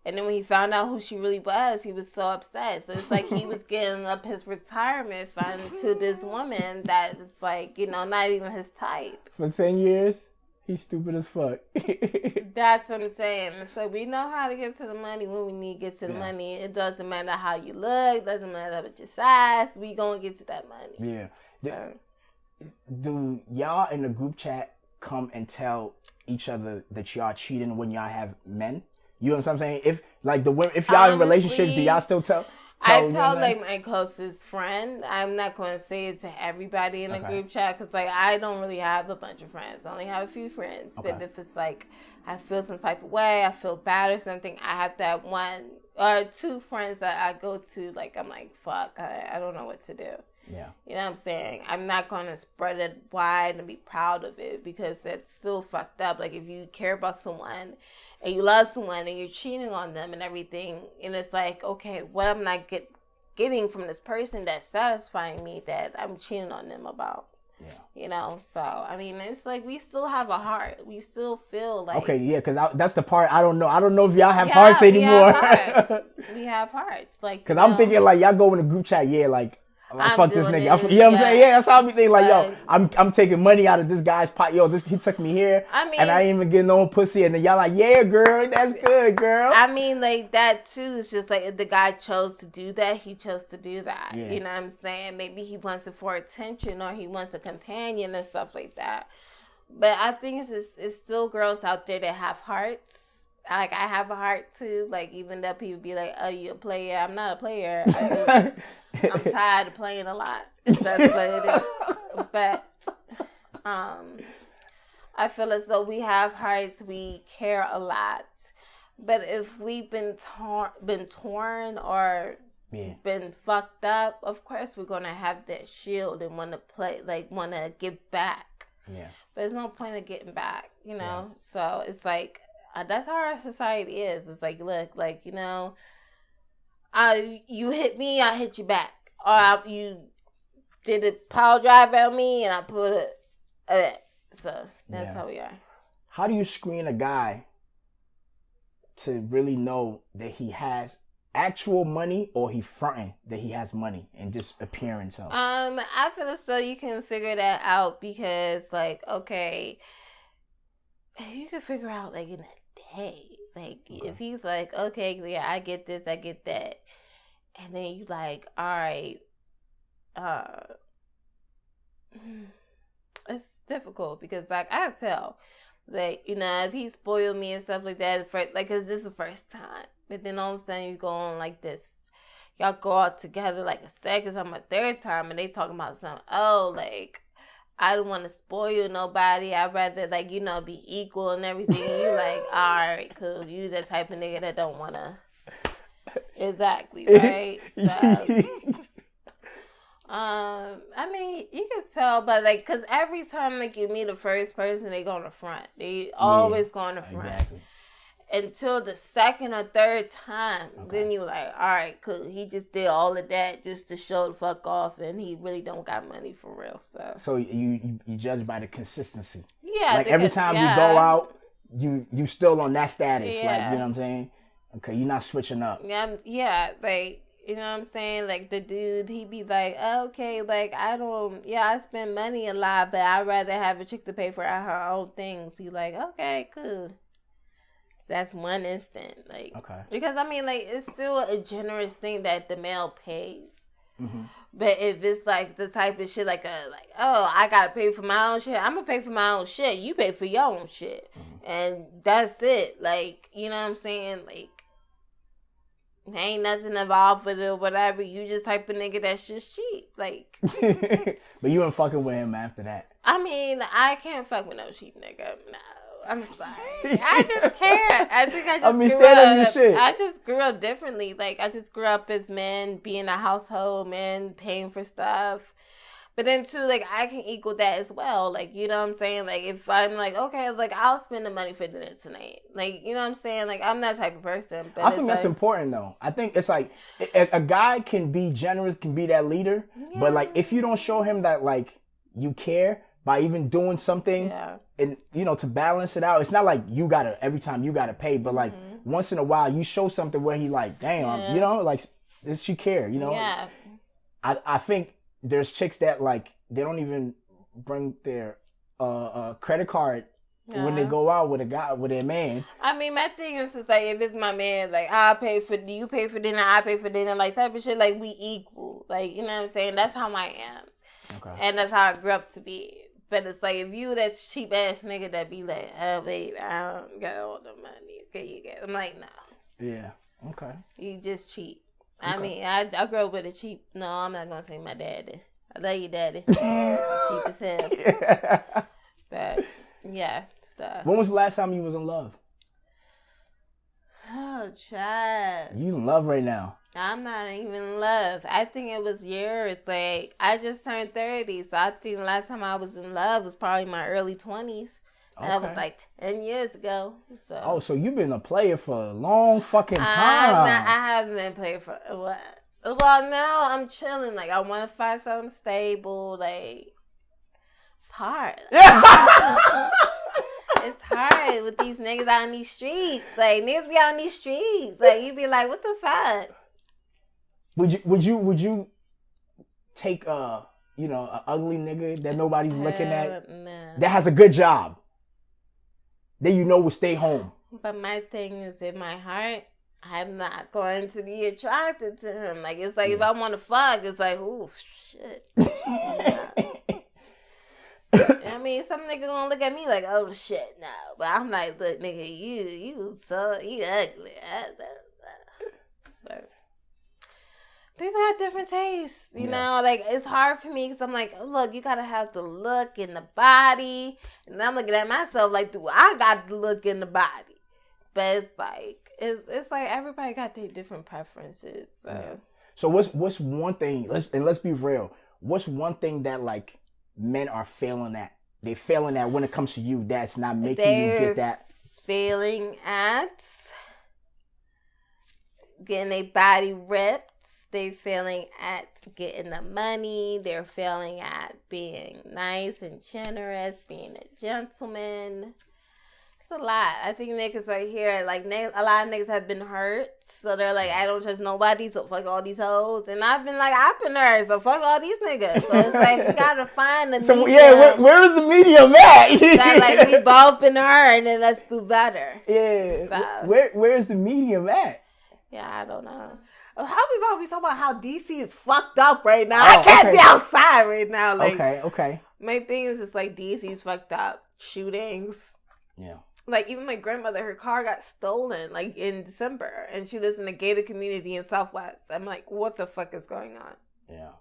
And then when he found out who she really was, he was so upset. So it's like he was getting up his retirement fund to this woman that it's like, you know, not even his type. For 10 years? He's stupid as fuck. That's what I'm saying. So we know how to get to the money when we need to get to the money. It doesn't matter how you look. Doesn't matter what your size. We gonna get to that money. Yeah. So. Do y'all in the group chat come and tell each other that y'all cheating when y'all have men? You know what I'm saying? If like if y'all in relationships, do y'all still tell? I tell like my closest friend. I'm not going to say it to everybody in the group chat because like I don't really have a bunch of friends. I only have a few friends. Okay. But if it's like I feel some type of way, I feel bad or something, I have that one or two friends that I go to. Like I'm like, fuck, I don't know what to do. Yeah. You know what I'm saying? I'm not going to spread it wide and be proud of it because that's still fucked up. Like, if you care about someone and you love someone and you're cheating on them and everything, and it's like, okay, what am I getting from this person that's satisfying me that I'm cheating on them about? Yeah. You know? So, I mean, it's like we still have a heart. We still feel like... Okay, yeah, because that's the part I don't know. I don't know if y'all have hearts anymore. We have hearts. Like, because I'm thinking, like, y'all go in the group chat, yeah, like... fuck this nigga. You know what I'm saying? Yeah, that's how I be thinking. Like, yo, I'm taking money out of this guy's pot. Yo, he took me here, and I ain't even getting no pussy. And then y'all like, yeah, girl, that's good, girl. I mean, like, that, too, is just, like, if the guy chose to do that, he chose to do that. Yeah. You know what I'm saying? Maybe he wants it for attention, or he wants a companion and stuff like that. But I think it's still girls out there that have hearts. Like, I have a heart, too. Like, even though people be like, oh, you a player. I'm not a player. I'm tired of playing a lot. That's what it is. But I feel as though we have hearts. We care a lot. But if we've been torn or been fucked up, of course we're going to have that shield and want to give back. Yeah. But there's no point of getting back, you know? Yeah. So it's like... that's how our society is. It's like, look, like, you know, you hit me, I hit you back. Or you did a power drive at me, and I put it. So that's how we are. How do you screen a guy to really know that he has actual money or he fronting that he has money and just appearing so? I feel as though you can figure that out because, like, okay, you can figure out, like, in a day. Like, if he's like, okay, yeah, I get this, I get that. And then you like, all right, it's difficult because, like, I tell, like, you know, if he spoiled me and stuff like that, because this is the first time. But then all of a sudden you go on like this. Y'all go out together like a second time, a third time, and they talking about something. Oh, like, I don't want to spoil nobody. I'd rather, like, you know, be equal and everything. You like, all right, cool. You the type of nigga that don't want to. Exactly, right? So, I mean, you can tell, but, like, because every time, like, you meet a first person, they go on the front. They always go on the front. Exactly. Until the second or third time, then you like, all right, cool. He just did all of that just to show the fuck off, and he really don't got money for real. So you judge by the consistency. Yeah. Like every time you go out, you still on that status. Yeah. Like, you know what I'm saying? Okay, you're not switching up. Yeah. Like, you know what I'm saying? Like, the dude, he be like, okay, like, I spend money a lot, but I'd rather have a chick to pay for her own things. You like, okay, cool. That's one instant, like, because I mean, like, it's still a generous thing that the male pays. Mm-hmm. But if it's like the type of shit, like, oh, I gotta pay for my own shit, I'm gonna pay for my own shit. You pay for your own shit, and that's it. Like, you know what I'm saying? Like, ain't nothing involved with it or whatever. You just type of nigga that's just cheap, like. But you ain't fucking with him after that. I mean, I can't fuck with no cheap nigga. No. I'm sorry. I just can't. I think I just grew up differently. Like, I just grew up as men, being a household, men paying for stuff. But then, too, like, I can equal that as well. Like, you know what I'm saying? Like, if I'm like, okay, like, I'll spend the money for dinner tonight. Like, you know what I'm saying? Like, I'm that type of person. But I think that's important, though. I think it's like, a guy can be generous, can be that leader. Yeah. But, like, if you don't show him that, like, you care by even doing something and, you know, to balance it out, it's not like every time you gotta pay, but like once in a while you show something where he like, damn, you know, like, does she care, you know? Yeah. I think there's chicks that, like, they don't even bring their credit card when they go out with a guy, with their man. I mean, my thing is just like, if it's my man, like, you pay for dinner, I pay for dinner, like, type of shit, like, we equal. Like, you know what I'm saying? That's how I am. Okay. And that's how I grew up to be. But it's like, if you that cheap ass nigga that be like, oh, babe, I don't got all the money. Okay, you get. I'm like, no. Yeah. Okay. You just cheat. I mean, I grew up with a cheap. No, I'm not gonna say my daddy. I love you, daddy. Cheap as hell. But yeah. So. When was the last time you was in love? Oh, child. You in love right now? I'm not even in love. I think it was years. Like, I just turned 30, so I think the last time I was in love was probably my early 20s. Okay. That was like 10 years ago. So. Oh, so you've been a player for a long fucking time. I haven't been playing for what? Well, now I'm chilling. Like, I want to find something stable. Like, it's hard. It's hard with these niggas out in these streets. Like, niggas be out in these streets. Like, you be like, what the fuck? Would you take a ugly nigga that nobody's looking at that has a good job that will stay home? But my thing is, in my heart, I'm not going to be attracted to him. Like, it's like if I want to fuck, it's like, ooh, shit. I mean, some nigga gonna look at me like, oh shit, no. But I'm like, look, nigga, you ugly. But people have different tastes, you know. Like, it's hard for me because I'm like, look, you gotta have the look in the body, and I'm looking at myself like, do I got the look in the body? But it's like everybody got their different preferences. So, so what's one thing? Let's be real. What's one thing that like men are failing at? They're failing at when it comes to you. That's not making you get that. Failing at getting their body ripped. They're failing at getting the money. They're failing at being nice and generous, being a gentleman. It's a lot. I think niggas right here, like, a lot of niggas have been hurt. So they're like, I don't trust nobody, so fuck all these hoes. And I've been like, I've been hurt, so fuck all these niggas. So it's like, we gotta find the medium. Yeah, where's the medium at? That, like, we both been hurt, and let's do better. Yeah. So, where's the medium at? Yeah, I don't know. How we always talk about how DC is fucked up right now? I can't be outside right now. Like, okay. My thing is, it's like DC's fucked up. Shootings. Yeah. Like, even my grandmother, her car got stolen, like, in December. And she lives in a gated community in Southwest. I'm like, what the fuck is going on? Yeah.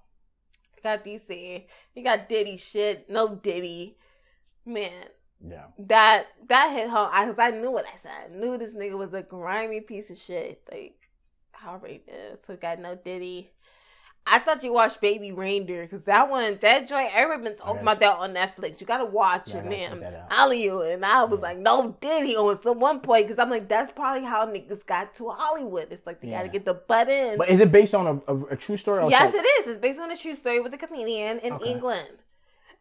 You got DC. You got Diddy shit. No Diddy. Man. Yeah. That hit home. Because I knew what I said. I knew this nigga was a grimy piece of shit. Like, how racist. So got no Diddy. I thought you watched Baby Reindeer, because that joint, everybody been talking about that on Netflix. You gotta watch it, man. I'm telling you. And I was like, no Diddy on some one point, because I'm like, that's probably how niggas got to Hollywood. It's like they gotta get the butt in. But is it based on a true story? Or yes, it is. It's based on a true story with a comedian in England.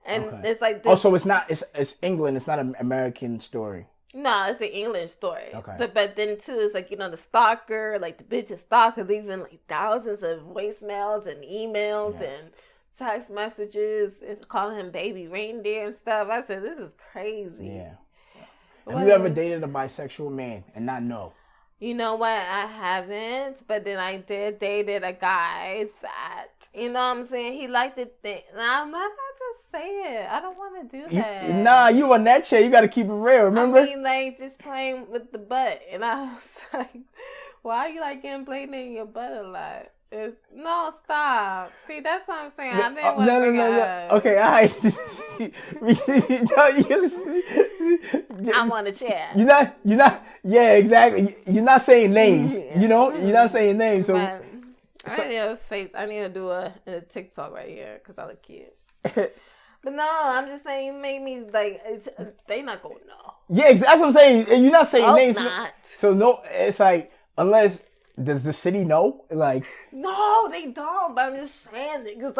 And it's like this. Oh, so it's England. It's not an American story. No, it's an English story. Okay. But then, too, it's like, the stalker, like, the bitch is stalker, leaving, like, thousands of voicemails and emails and text messages and calling him Baby Reindeer and stuff. I said, this is crazy. Yeah. Have you ever dated a bisexual man and not know? You know what? I haven't, but then I dated a guy that, you know what I'm saying? He liked the thing. I'm not about to say it. I don't want to do that. You on that chair. You got to keep it real, remember? I mean, like, just playing with the butt. And I was like, why are you, like, getting played in your butt a lot? No, stop. See, that's what I'm saying. I didn't want to bring it up. Okay, all right. I'm on the chair. You're not. Yeah, exactly. You're not saying names. You're not saying names. So, I need to do a TikTok right here because I look cute. But no, I'm just saying, you made me like, they not gonna know. Yeah, that's what I'm saying. And you're not saying names. Not. So no, it's like, unless. Does the city know? Like, no, they don't. But I'm just saying it because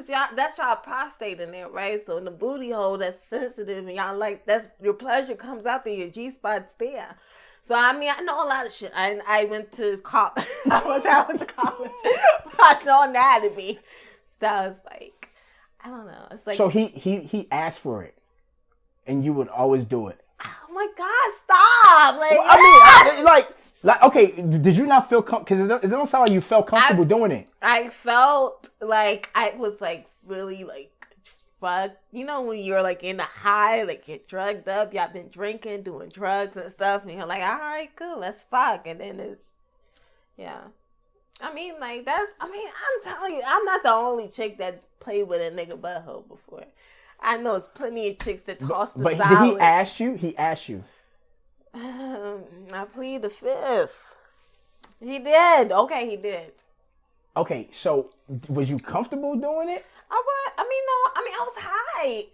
that's y'all prostate in there, right? So in the booty hole, that's sensitive, and y'all like your pleasure comes out there, your G spot's there. So I mean, I know a lot of shit. I went to college. I went to college. I know anatomy. So I was like, I don't know. It's like, so he asked for it, and you would always do it. Oh my God! Stop! Like, well, I mean, like, okay, did you not feel comfortable? Because it don't sound like you felt comfortable doing it. I felt like I was, like, really, like, fucked. You know when you're, like, in a high, like, you're drugged up, y'all been drinking, doing drugs and stuff, and you're like, all right, cool, let's fuck. And then yeah. I mean, like, I'm telling you, I'm not the only chick that played with a nigga butthole before. I know it's plenty of chicks that toss the But salad. did he ask you? He asked you. I plead the fifth. He did. Okay, he did. Okay, so was you comfortable doing it? I was. I mean, no. I mean, I was high.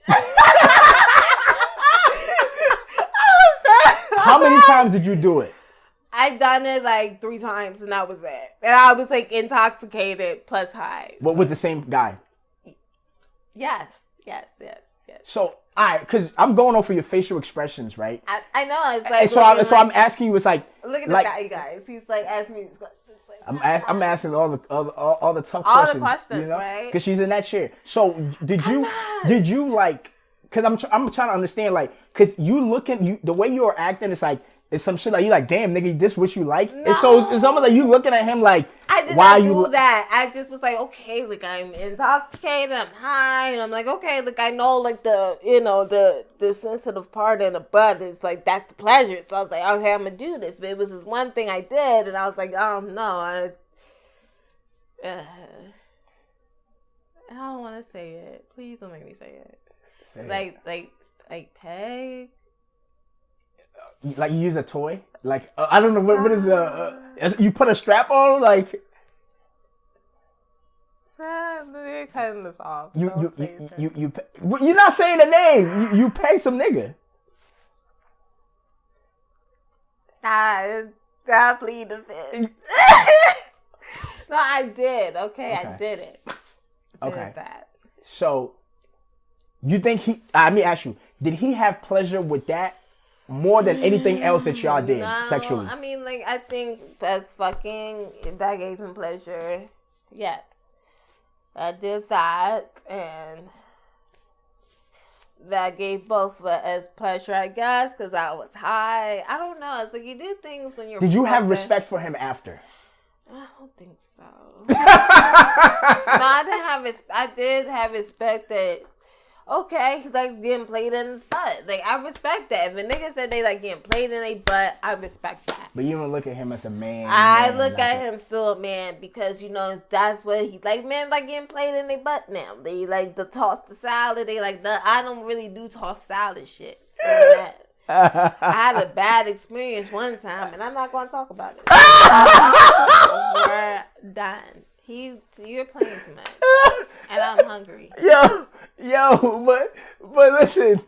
How many times did you do it? I done it like 3 times, and that was it. And I was like intoxicated plus high. What, with the same guy? Yes. So, all right, because I'm going off of your facial expressions, right? I know. It's like so I'm asking you. It's like look at like, this guy, you guys. He's like asking me these questions. Like, I'm asking all the tough all questions. the questions, you know? right? Because she's in that chair. So did you like? Because I'm trying to understand, like, because the way you're acting, it's like. It's some shit like you like, damn nigga, this what you like? No. And so it's almost like you looking at him like, I did why not you do that. I just was like, okay, like I'm intoxicated, I'm high, and I'm like, okay, like I know like the sensitive part in the butt is like that's the pleasure. So I was like, okay, I'm gonna do this. But it was this one thing I did, and I was like, oh no, I don't want to say it. Please don't make me say it. Like peg. Like you use a toy? Like I don't know what is you put a strap on like You're cutting this off. You're not saying the name. You pay some nigga. I plead the fifth. No, I did. Okay, I did it. Okay. That. So you think let me ask you, did he have pleasure with that? More than anything else that y'all did sexually. I mean, like, I think as fucking, that gave him pleasure. Yes. I did that, and that gave both of us pleasure, I guess, because I was high. I don't know. It's like you do things when you're Did you have respect for him after? I don't think so. No, I did have respect that... Okay, he's like getting played in his butt. Like, I respect that. If a nigga said they like getting played in their butt, I respect that. But you don't look at him as a man. I look at him still a man because, you know, that's what he like. Men like getting played in their butt now. They like the toss the salad. They like the I don't really do toss salad shit. I had a bad experience one time, and I'm not going to talk about it. We're done. You're playing too much, and I'm hungry. But listen,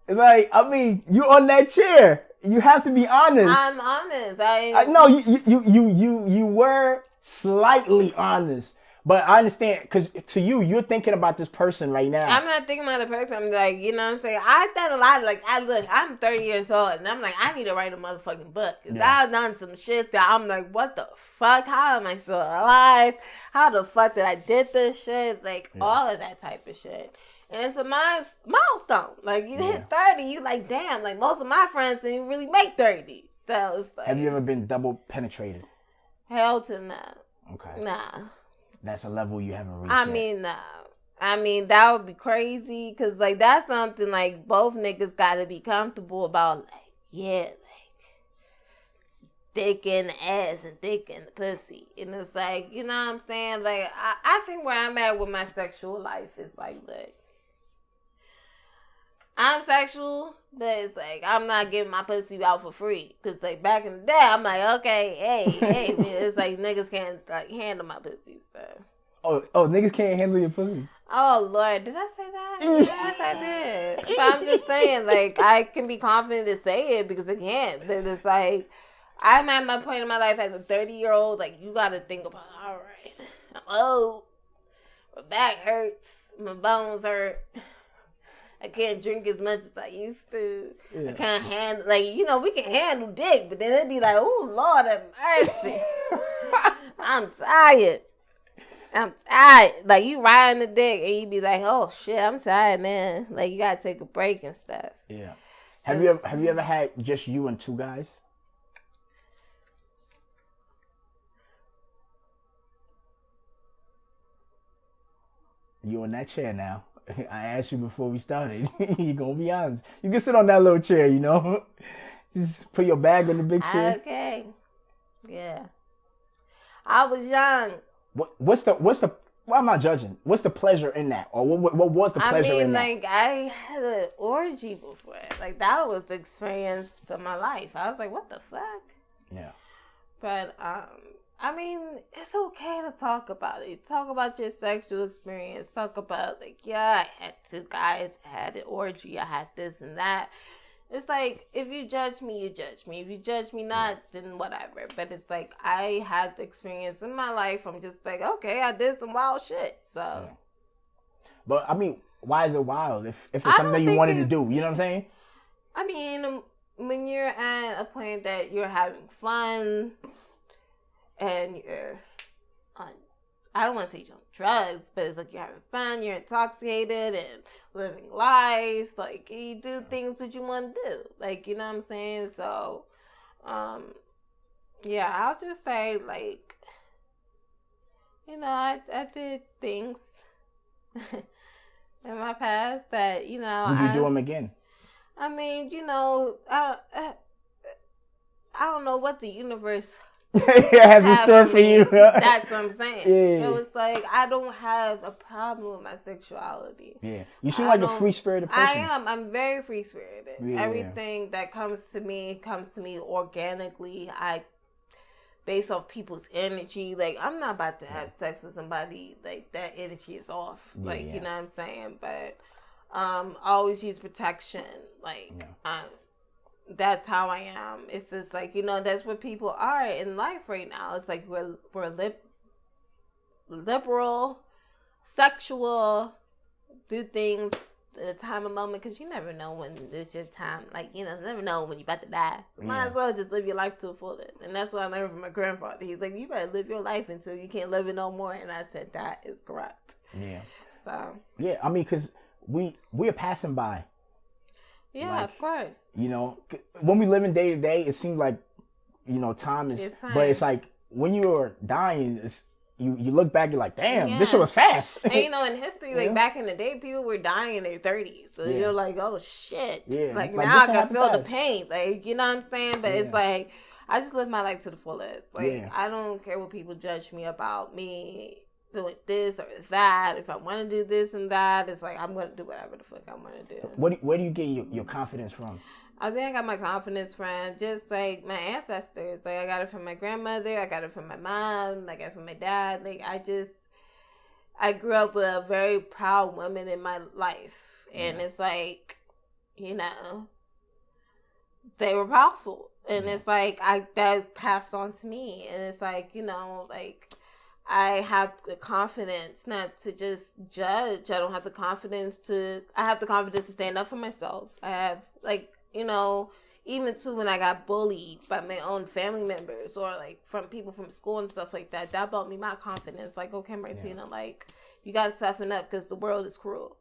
like I mean, you on that chair. You have to be honest. I'm honest. No, you were slightly honest, but I understand because to you're thinking about this person right now. I'm not thinking about the person. I'm like, you know what I'm saying? I've done a lot of, like, I'm 30 years old, and I'm like, I need to write a motherfucking book. Because I've done some shit that I'm like, what the fuck? How am I still alive? How the fuck did I did this shit? Like, all of that type of shit. And it's a milestone. Like, you hit 30, you like, damn, like, most of my friends didn't really make 30. So it's like... Have you ever been double penetrated? Hell to no. Okay. Nah. That's a level you haven't reached I yet. mean, nah. I mean, that would be crazy. Because, like, that's something, like, both niggas got to be comfortable about. Like, yeah, like, dick in the ass and dick in the pussy. And it's like, you know what I'm saying? Like, I think where I'm at with my sexual life is like, look. I'm sexual, but it's like, I'm not giving my pussy out for free. Because, like, back in the day, I'm like, okay, hey, it's like, niggas can't, like, handle my pussy, so. Oh, niggas can't handle your pussy. Oh, Lord, did I say that? Yes, I did. But I'm just saying, like, I can be confident to say it because I can't. But it's like, I'm at my point in my life as a 30-year-old, like, you got to think about, all right, I'm old, my back hurts, my bones hurt. I can't drink as much as I used to. Yeah. I can't handle, like, you know, we can handle dick, but then it'd be like, oh, Lord have mercy. I'm tired. Like, you riding the dick, and you be like, oh, shit, I'm tired, man. Like, you got to take a break and stuff. Yeah. Have you ever had just you and 2 guys? You in that chair now. I asked you before we started. You're going to be honest. You can sit on that little chair, you know. Just put your bag on the big chair. Okay. Yeah. I was young. What's the well, I'm not judging. What's the pleasure in that? Or what was the pleasure in that? Like, I had an orgy before. Like, that was the experience of my life. I was like, what the fuck? Yeah. But, I mean, it's okay to talk about it. Talk about your sexual experience. Talk about, like, yeah, I had 2 guys, I had an orgy, I had this and that. It's like, if you judge me, you judge me. If you judge me not, then whatever. But it's like, I had the experience in my life. I'm just like, okay, I did some wild shit. So. Yeah. But, I mean, why is it wild if it's something that you wanted to do? You know what I'm saying? I mean, when you're at a point that you're having fun and you're on, I don't want to say you're on drugs, but it's like you're having fun, you're intoxicated and living life. Like, you do things that you want to do. Like, you know what I'm saying? So, yeah, I'll just say, like, you know, I did things in my past that, you know. Would you do them again? I mean, you know, I don't know what the universe has in store for you. That's what I'm saying. Yeah. So it's like, I don't have a problem with my sexuality. Yeah. You seem like a free-spirited person. I am. I'm very free-spirited. Yeah. Everything that comes to me organically. Based off people's energy. Like, I'm not about to have sex with somebody, like, that energy is off. Yeah, like, you know what I'm saying? But always use protection. Like, that's how I am. It's just like, you know, that's what people are in life right now. It's like we're liberal, sexual, do things at a time and moment, because you never know when it's your time. Like, you know, you never know when you're about to die. So might as well just live your life to the fullest. And that's what I learned from my grandfather. He's like, you better live your life until you can't live it no more. And I said, that is correct. Yeah. So. Yeah, I mean, because we are passing by. Yeah, like, of course. You know, when we live in day to day, it seems like, you know, time is. It's time. But it's like when you're dying, you look back, you're like, damn, this shit was fast. And you know, in history, like back in the day, people were dying in their 30s. So you're like, oh shit. Yeah. Like now I can feel the pain. Like, you know what I'm saying? But it's like, I just live my life to the fullest. Like, I don't care what people judge me about me doing this or that. If I want to do this and that, it's like, I'm going to do whatever the fuck I want to do. Where do you get your confidence from? I think I got my confidence from just like my ancestors. Like, I got it from my grandmother, I got it from my mom, I got it from my dad. Like, I grew up with a very proud woman in my life. And it's like, you know, they were powerful. And it's like, that passed on to me. And it's like, you know, like, I have the confidence not to just judge. I have the confidence to stand up for myself. I have, like, you know, even too when I got bullied by my own family members or like from people from school and stuff like that, that brought me my confidence. Like, okay, Martina, like, you got to toughen up because the world is cruel.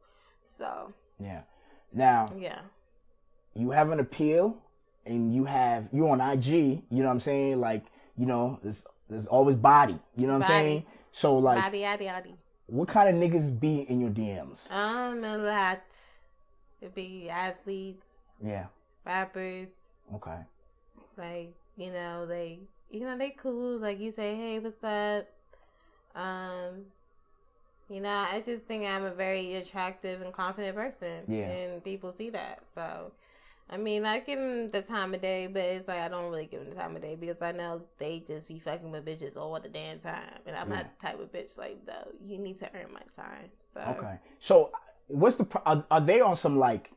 So. Yeah. Now. Yeah. You have an appeal and you're on IG, you know what I'm saying? Like, you know, there's always body, you know what I'm saying? So like. Body. What kind of niggas be in your DMs? A lot. It'd be athletes. Yeah. Rappers. Okay. Like, you know, they cool. Like, you say, hey, what's up? You know, I just think I'm a very attractive and confident person. Yeah. And people see that. So, I mean, I give them the time of day, but it's like I don't really give them the time of day because I know they just be fucking with bitches all the damn time. And I'm not the type of bitch like, no, you need to earn my time. So. Okay. So, what's are they on some, like,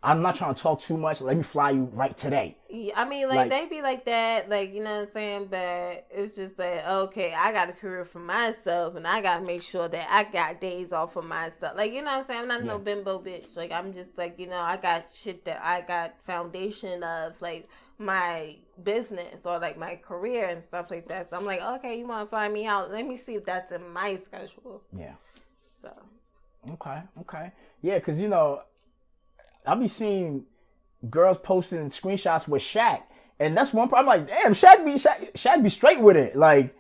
I'm not trying to talk too much. Let me fly you right today. Yeah, I mean, like they be like that, like, you know what I'm saying? But it's just like, okay, I got a career for myself, and I got to make sure that I got days off for myself. Like, you know what I'm saying? I'm not no bimbo bitch. Like, I'm just like, you know, I got shit that I got foundation of, like, my business or, like, my career and stuff like that. So I'm like, okay, you want to fly me out? Let me see if that's in my schedule. Yeah. So. Okay. Yeah, because, you know, I'll be seeing girls posting screenshots with Shaq, and that's one problem. I'm like, damn, Shaq be straight with it. Like,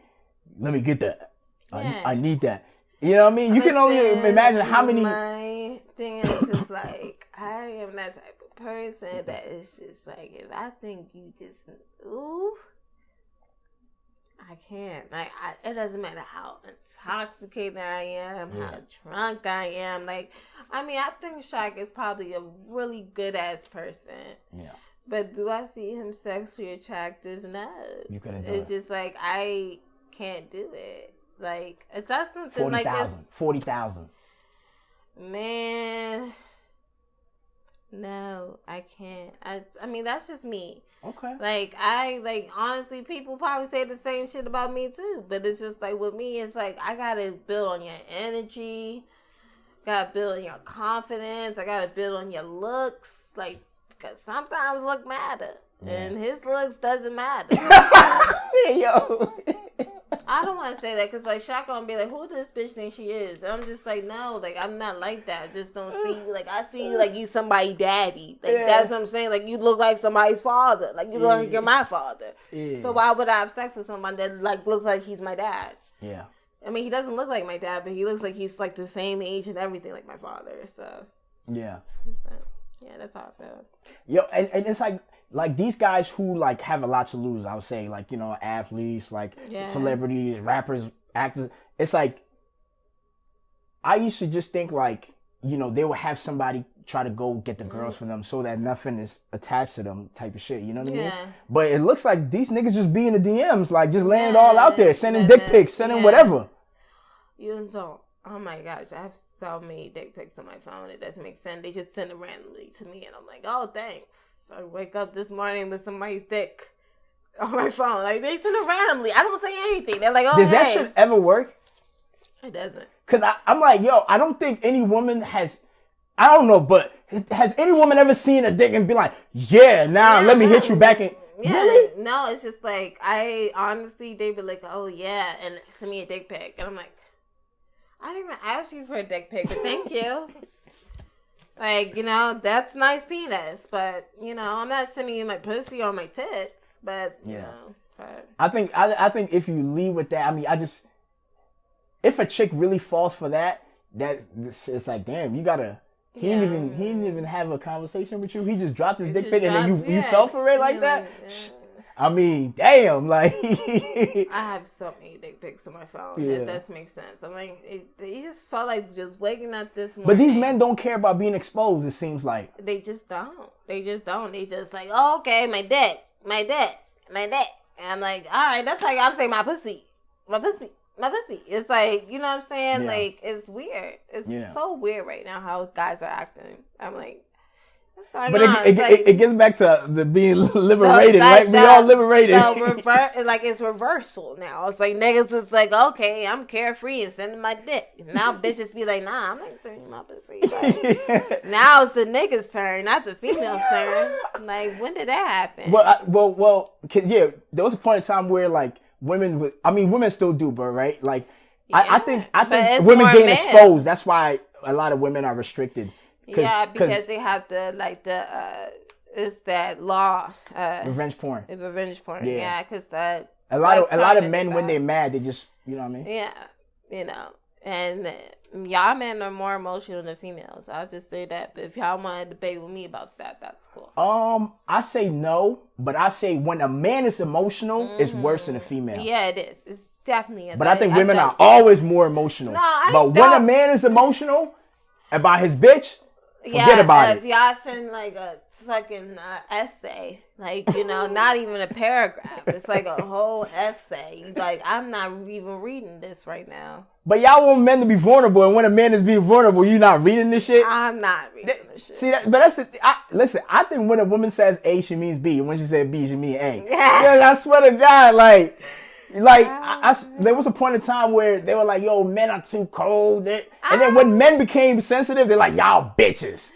let me get that. Yeah. I need that. You know what I mean? You can only imagine how many. My thing is just like, I am that type of person that is just like, if I think you just, ooh, I can't. Like, it doesn't matter how intoxicated I am, how drunk I am. Like, I mean, I think Shaq is probably a really good ass person. Yeah. But do I see him sexually attractive? No. You couldn't do It's it. just like I can't do it. Like, it's not something 40,000. like this. 40,000. Man. No, I can't. I mean, that's just me. Okay. Like, honestly, people probably say the same shit about me too. But it's just like, with me, it's like, I gotta build on your energy. Gotta build on your confidence. I gotta build on your looks. Like, because sometimes look matter. Yeah. And his looks doesn't matter. Yo. I don't want to say that because, like, Shaq gonna be like, who does this bitch think she is? And I'm just like, no, like, I'm not like that. I just don't see you. Like, I see you like you somebody daddy. Like, that's what I'm saying. Like, you look like somebody's father. Like, you look like you're my father. Yeah. So why would I have sex with somebody that, like, looks like he's my dad? Yeah. I mean, he doesn't look like my dad, but he looks like he's, like, the same age and everything like my father. So, Yeah. yeah, that's how I feel. Yo, and it's like these guys who like have a lot to lose, I would say, like, you know, athletes, like celebrities, rappers, actors. It's like, I used to just think like, you know, they would have somebody try to go get the girls for them so that nothing is attached to them type of shit. You know what I mean? But it looks like these niggas just be in the DMs, like just laying it all out there, sending dick pics, sending whatever. You don't. Oh my gosh, I have so many dick pics on my phone. It doesn't make sense. They just send it randomly to me, and I'm like, oh, thanks. So I wake up this morning with somebody's dick on my phone. Like, they send it randomly. I don't say anything. They're like, oh, Does that shit ever work? It doesn't. Because I'm like, yo, I don't think any woman has, I don't know, but has any woman ever seen a dick and be like, yeah, now let me hit you back in? Yeah, really? No, it's just like, I honestly, they be like, oh, yeah, and send me a dick pic. And I'm like, I didn't even ask you for a dick pic, but thank you. Like, you know, that's nice penis, but, you know, I'm not sending you my pussy or my tits, but, you know. But. I think if you lead with that, I mean, if a chick really falls for that, it's like, damn, you gotta, he didn't even have a conversation with you. He just dropped his dick pic and then you fell for it like that? I mean, damn, like. I have so many dick pics on my phone. Yeah. That does make sense. I'm like, you just felt like just waking up this morning. But these men don't care about being exposed, it seems like. They just don't. They just like, oh, okay, my dick. And I'm like, all right, that's like I'm saying my pussy. It's like, you know what I'm saying? Yeah. Like, it's weird. It's so weird right now how guys are acting. I'm like, but it gets back to the being liberated, right? We all liberated. It's reversal now. It's like niggas, it's like, okay, I'm carefree and sending my dick. Now bitches be like, nah, I'm not sending my pussy. Like, now it's the niggas' turn, not the female's turn. Like, when did that happen? Well, cause there was a point in time where like women still do, but right? Like, I think women getting exposed. That's why a lot of women are restricted. Because they have it's that law. Revenge porn. Revenge porn. Yeah, because a lot of men when they're mad, they just, you know what I mean? Yeah, you know, and y'all men are more emotional than females. I'll just say that. But if y'all want to debate with me about that, that's cool. I say no, but I say when a man is emotional, it's worse than a female. Yeah, it is. It's definitely is. But I think women are always more emotional. But when a man is emotional about his bitch, forget about it. If y'all send like a fucking essay, like, you know, not even a paragraph. It's like a whole essay. Like, I'm not even reading this right now. But y'all want men to be vulnerable, and when a man is being vulnerable, you not reading this shit? I'm not reading this shit. See, listen, I think when a woman says A, she means B. And when she says B, she means A. Yeah, I swear to God, like there was a point in time where they were like, yo, men are too cold. And then when men became sensitive, they're like, y'all bitches.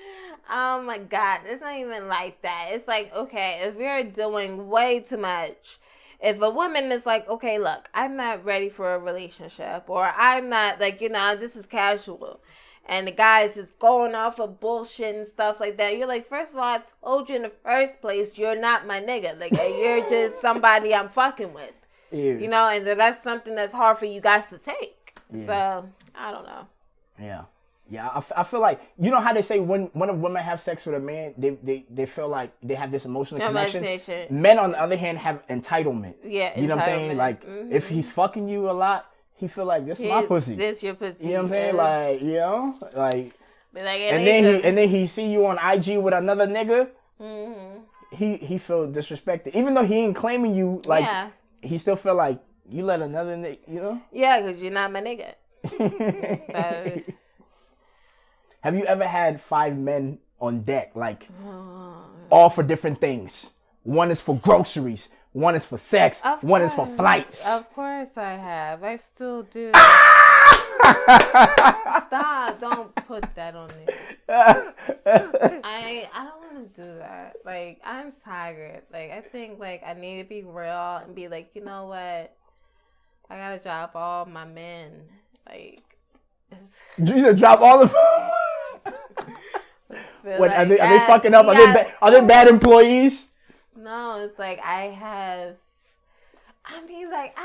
Oh my God. It's not even like that. It's like, okay, if you're doing way too much, if a woman is like, okay, look, I'm not ready for a relationship, or I'm not, like, you know, this is casual, and the guy is just going off of bullshit and stuff like that, you're like, first of all, I told you in the first place, you're not my nigga. Like, you're just somebody I'm fucking with. Yeah. You know, and that's something that's hard for you guys to take. Yeah. So, I don't know. Yeah. Yeah, I feel like, you know how they say when a woman have sex with a man, they feel like they have this emotional connection. Men, on the other hand, have entitlement. Yeah, you know what I'm saying? Like, if he's fucking you a lot, he feel like, this is my pussy. This your pussy. You know what I'm saying? Like, you know, like, like and then he see you on IG with another nigga. He feel disrespected, even though he ain't claiming you. Like, he still feel like you let another nigga, you know? Yeah, because you're not my nigga. Have you ever had 5 men on deck, like, all for different things? One is for groceries, one is for sex, one is for flights. Of course I have. I still do. Stop! Don't put that on me. I don't want to do that. Like, I'm tired. Like, I think, like, I need to be real and be like, you know what? I gotta drop all my men. Like, you said drop all of them. What, are they fucking up? Are they bad employees? No, it's like I'd be like,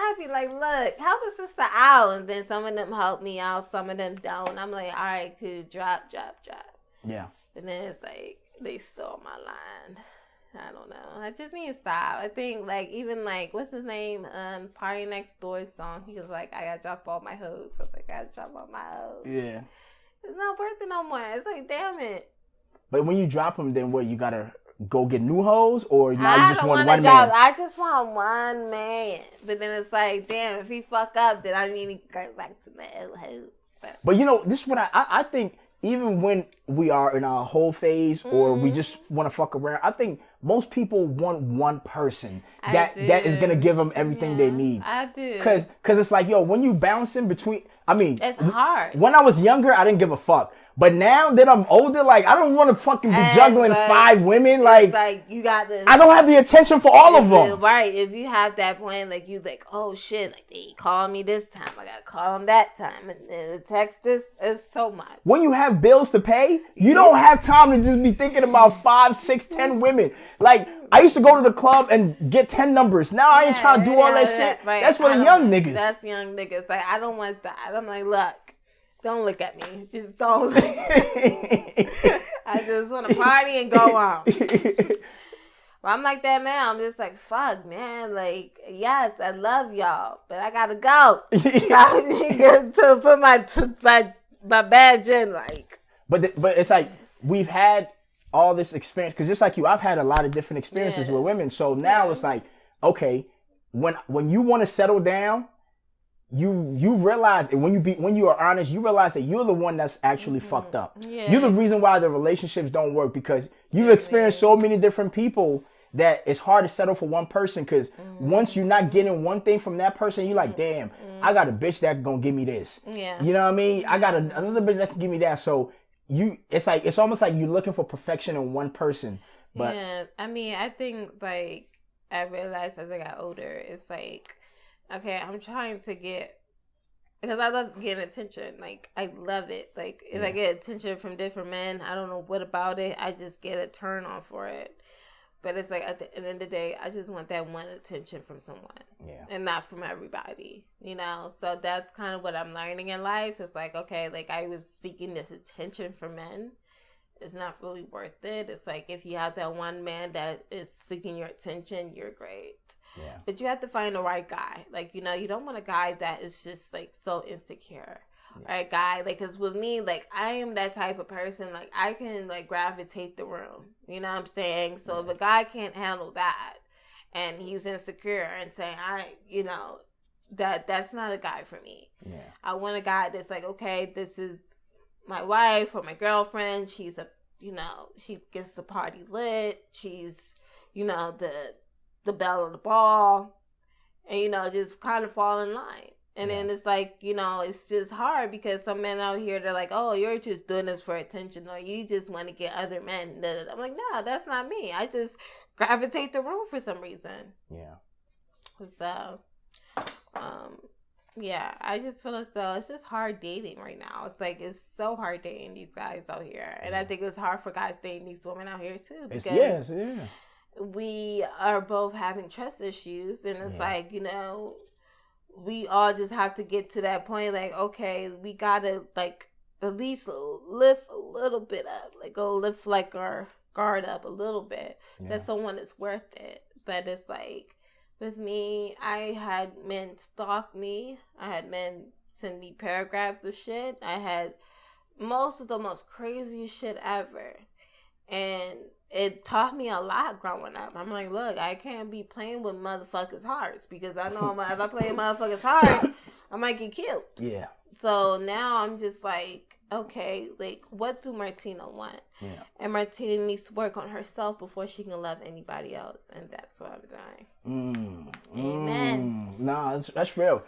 look, help a sister out, and then some of them help me out, some of them don't. I'm like, all right, could drop. Yeah. And then it's like they stole my line. I don't know. I just need to stop. I think, like, even, like, what's his name? Party Next Door's song. He was like, I gotta drop all my hoes. So I gotta drop all my hoes. Yeah. It's not worth it no more. It's like, damn it. But when you drop them, then what? You gotta go get new hoes, or now you just want one man? I just want one man. But then it's like, damn, if he fuck up, then I need to go back to my old hoes. But you know, this is what I think. Even when we are in our whole phase, or we just want to fuck around, I think most people want one person that is gonna give them everything they need. I do. Cause it's like, yo, when you bouncing between, I mean, it's hard. When I was younger, I didn't give a fuck. But now that I'm older, like, I don't want to fucking be juggling 5 women. Like you got this. I don't have the attention for all of them. Right. If you have that plan, like, you like, oh shit, like, they call me this time, I gotta call them that time, and the text this is so much. When you have bills to pay, you don't have time to just be thinking about 5, 6, 10 women. Like, I used to go to the club and get 10 numbers. Now I ain't trying to do all that shit. Right. That's for the young niggas. That's young niggas. Like, I don't want that. I'm like, look. Don't look at me. Just don't. I just want to party and go on. But I'm like that now. I'm just like, fuck, man. Like, yes, I love y'all, but I gotta go. I need to put my badge in, like. But it's like, we've had all this experience, because just like you, I've had a lot of different experiences with women. So now it's like, okay, when you want to settle down, you realize that when you are honest, you realize that you're the one that's actually fucked up. Yeah. You're the reason why the relationships don't work, because you've experienced so many different people that it's hard to settle for one person, because once you're not getting one thing from that person, you're like, damn, I got a bitch that gonna give me this. Yeah. You know what I mean? I got another bitch that can give me that. So it's almost like you're looking for perfection in one person. But yeah, I mean, I think, like, I realized as I got older, it's like, okay, I'm trying to get, because I love getting attention. Like, I love it. Like, if I get attention from different men, I don't know what about it, I just get a turn on for it. But it's like, at the end of the day, I just want that one attention from someone. Yeah. And not from everybody, you know? So that's kind of what I'm learning in life. It's like, okay, like, I was seeking this attention from men. It's not really worth it. It's like, if you have that one man that is seeking your attention, you're great. Yeah. But you have to find the right guy. Like, you know, you don't want a guy that is just, like, so insecure. Yeah. Right, guy? Like, because with me, like, I am that type of person. Like, I can, like, gravitate the room. You know what I'm saying? So if a guy can't handle that, and he's insecure and saying, you know, that's not a guy for me. Yeah. I want a guy that's like, okay, this is my wife or my girlfriend. She's she gets the party lit. She's, you know, the belle of the ball, and, you know, just kind of fall in line. And then it's like, you know, it's just hard, because some men out here, they're like, oh, you're just doing this for attention, or you just want to get other men. I'm like, no, that's not me. I just gravitate the room for some reason. Yeah. So, yeah, I just feel as though it's just hard dating right now. It's like, it's so hard dating these guys out here. And I think it's hard for guys dating these women out here too, because we are both having trust issues. And it's like, you know, we all just have to get to that point, like, okay, we gotta, like, at least lift a little bit up, like go lift like our guard up a little bit, that someone is worth it. But it's like, with me, I had men stalk me. I had men send me paragraphs of shit. I had most craziest shit ever. And it taught me a lot growing up. I'm like, look, I can't be playing with motherfuckers' hearts, because I know if I play in motherfuckers' heart, I might get killed. Yeah. So now I'm just like, okay, like, what do Martina want? Yeah. And Martina needs to work on herself before she can love anybody else. And that's what I'm doing. Amen. Nah, that's real.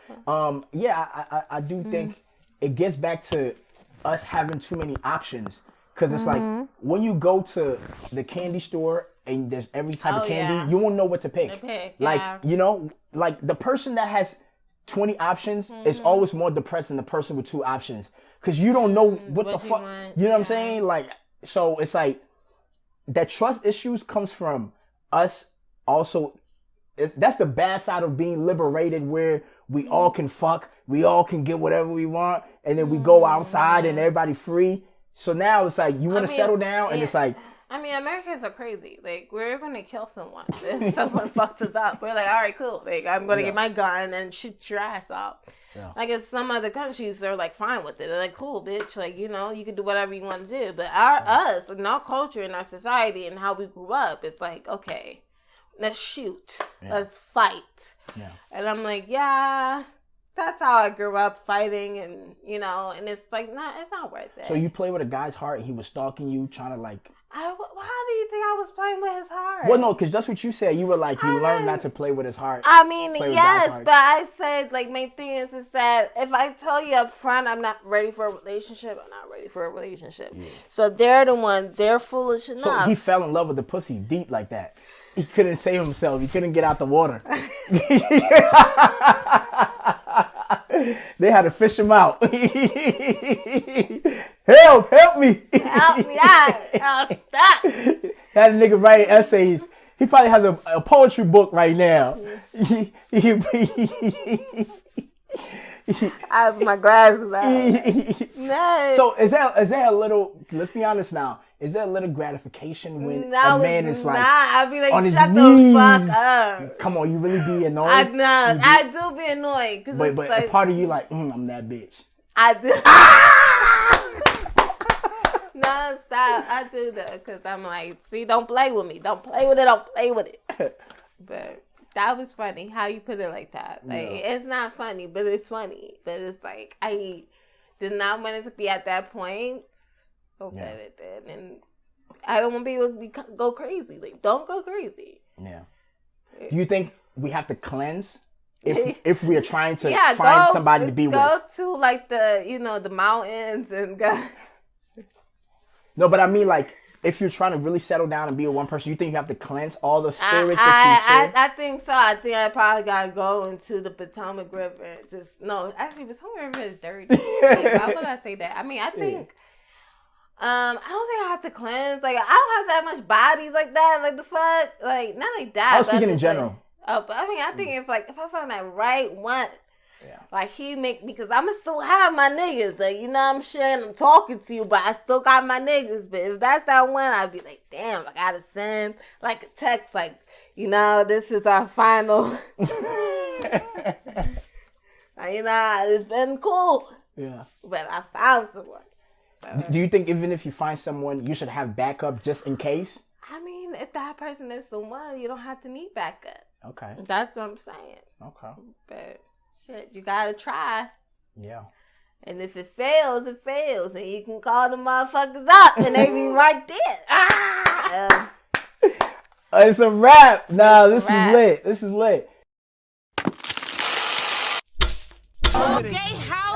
Yeah, I do think it gets back to us having too many options. Because it's like, when you go to the candy store and there's every type of candy, you won't know what to pick. Like, you know, like the person that has 20 options is always more depressed than the person with 2 options. Because you don't know what the fuck, you know what I'm saying? Like, so it's like, that trust issues comes from us also. That's the bad side of being liberated, where we all can fuck, we all can get whatever we want, and then we go outside and everybody free. So now it's like, you want to settle down, and it's like, I mean, Americans are crazy. Like, we're going to kill someone if someone fucks us up. We're like, all right, cool. Like, I'm going to get my gun and shoot your ass out. Yeah. Like, in some other countries, they're like, fine with it. They're like, cool, bitch. Like, you know, you can do whatever you want to do. But us, in our culture, in our society, and how we grew up, it's like, okay, let's shoot. Yeah. Let's fight. Yeah. And I'm like, yeah. That's how I grew up, fighting, and, you know, and it's like, it's not worth it. So you play with a guy's heart, and he was stalking you, trying to like... How do you think I was playing with his heart? Well, no, because that's what you said. You were like, you learned not to play with his heart. I mean, yes, but I said, like, my thing is that if I tell you up front I'm not ready for a relationship, I'm not ready for a relationship. Yeah. So they're foolish enough. So he fell in love with the pussy deep like that. He couldn't save himself. He couldn't get out the water. They had to fish him out. Help me. Help me out. Oh, stop. That nigga writing essays. He probably has a poetry book right now. I have my glasses out. No. So is there a little, let's be honest now, is there a little gratification when a man is like, I'd be like, on his shut knees, the fuck up. Come on, you really be annoyed? I do be annoyed. But like, a part of you like, I'm that bitch. I do. No, stop. I do that because I'm like, see, don't play with me. Don't play with it. Don't play with it. But that was funny how you put it like that. Like, it's not funny, but it's funny. But it's like, I did not want it to be at that point. Okay, it did. And I don't want people to go crazy. Like, don't go crazy. Yeah. Do you think we have to cleanse if we are trying to find somebody to be with? Go to like the mountains and go. No, but I mean, like, if you're trying to really settle down and be with one person, you think you have to cleanse all the spirits that you feel? I think so. I think I probably gotta go into the Potomac River. Actually, Potomac River is dirty. Like, why would I say that? I mean, I think. I don't think I have to cleanse. Like, I don't have that much bodies like that. Like, the fuck, like, not like that. I was speaking in general. But I mean, I think if I find that right one. Yeah. Like, he make me, because I'ma still have my niggas. Like, you know what I'm saying? I'm talking to you, but I still got my niggas. But if that's that one, I'd be like, damn, I gotta send like a text, like, you know, this is our final. You know, it's been cool. Yeah. But I found someone. So. Do you think even if you find someone, you should have backup just in case? I mean, if that person is the one, you don't have to need backup. Okay. That's what I'm saying. Okay. But shit, you gotta try. Yeah. And if it fails, it fails. And you can call the motherfuckers up and they be right there. It's a wrap. Nah, this is lit. This is lit. Okay, how?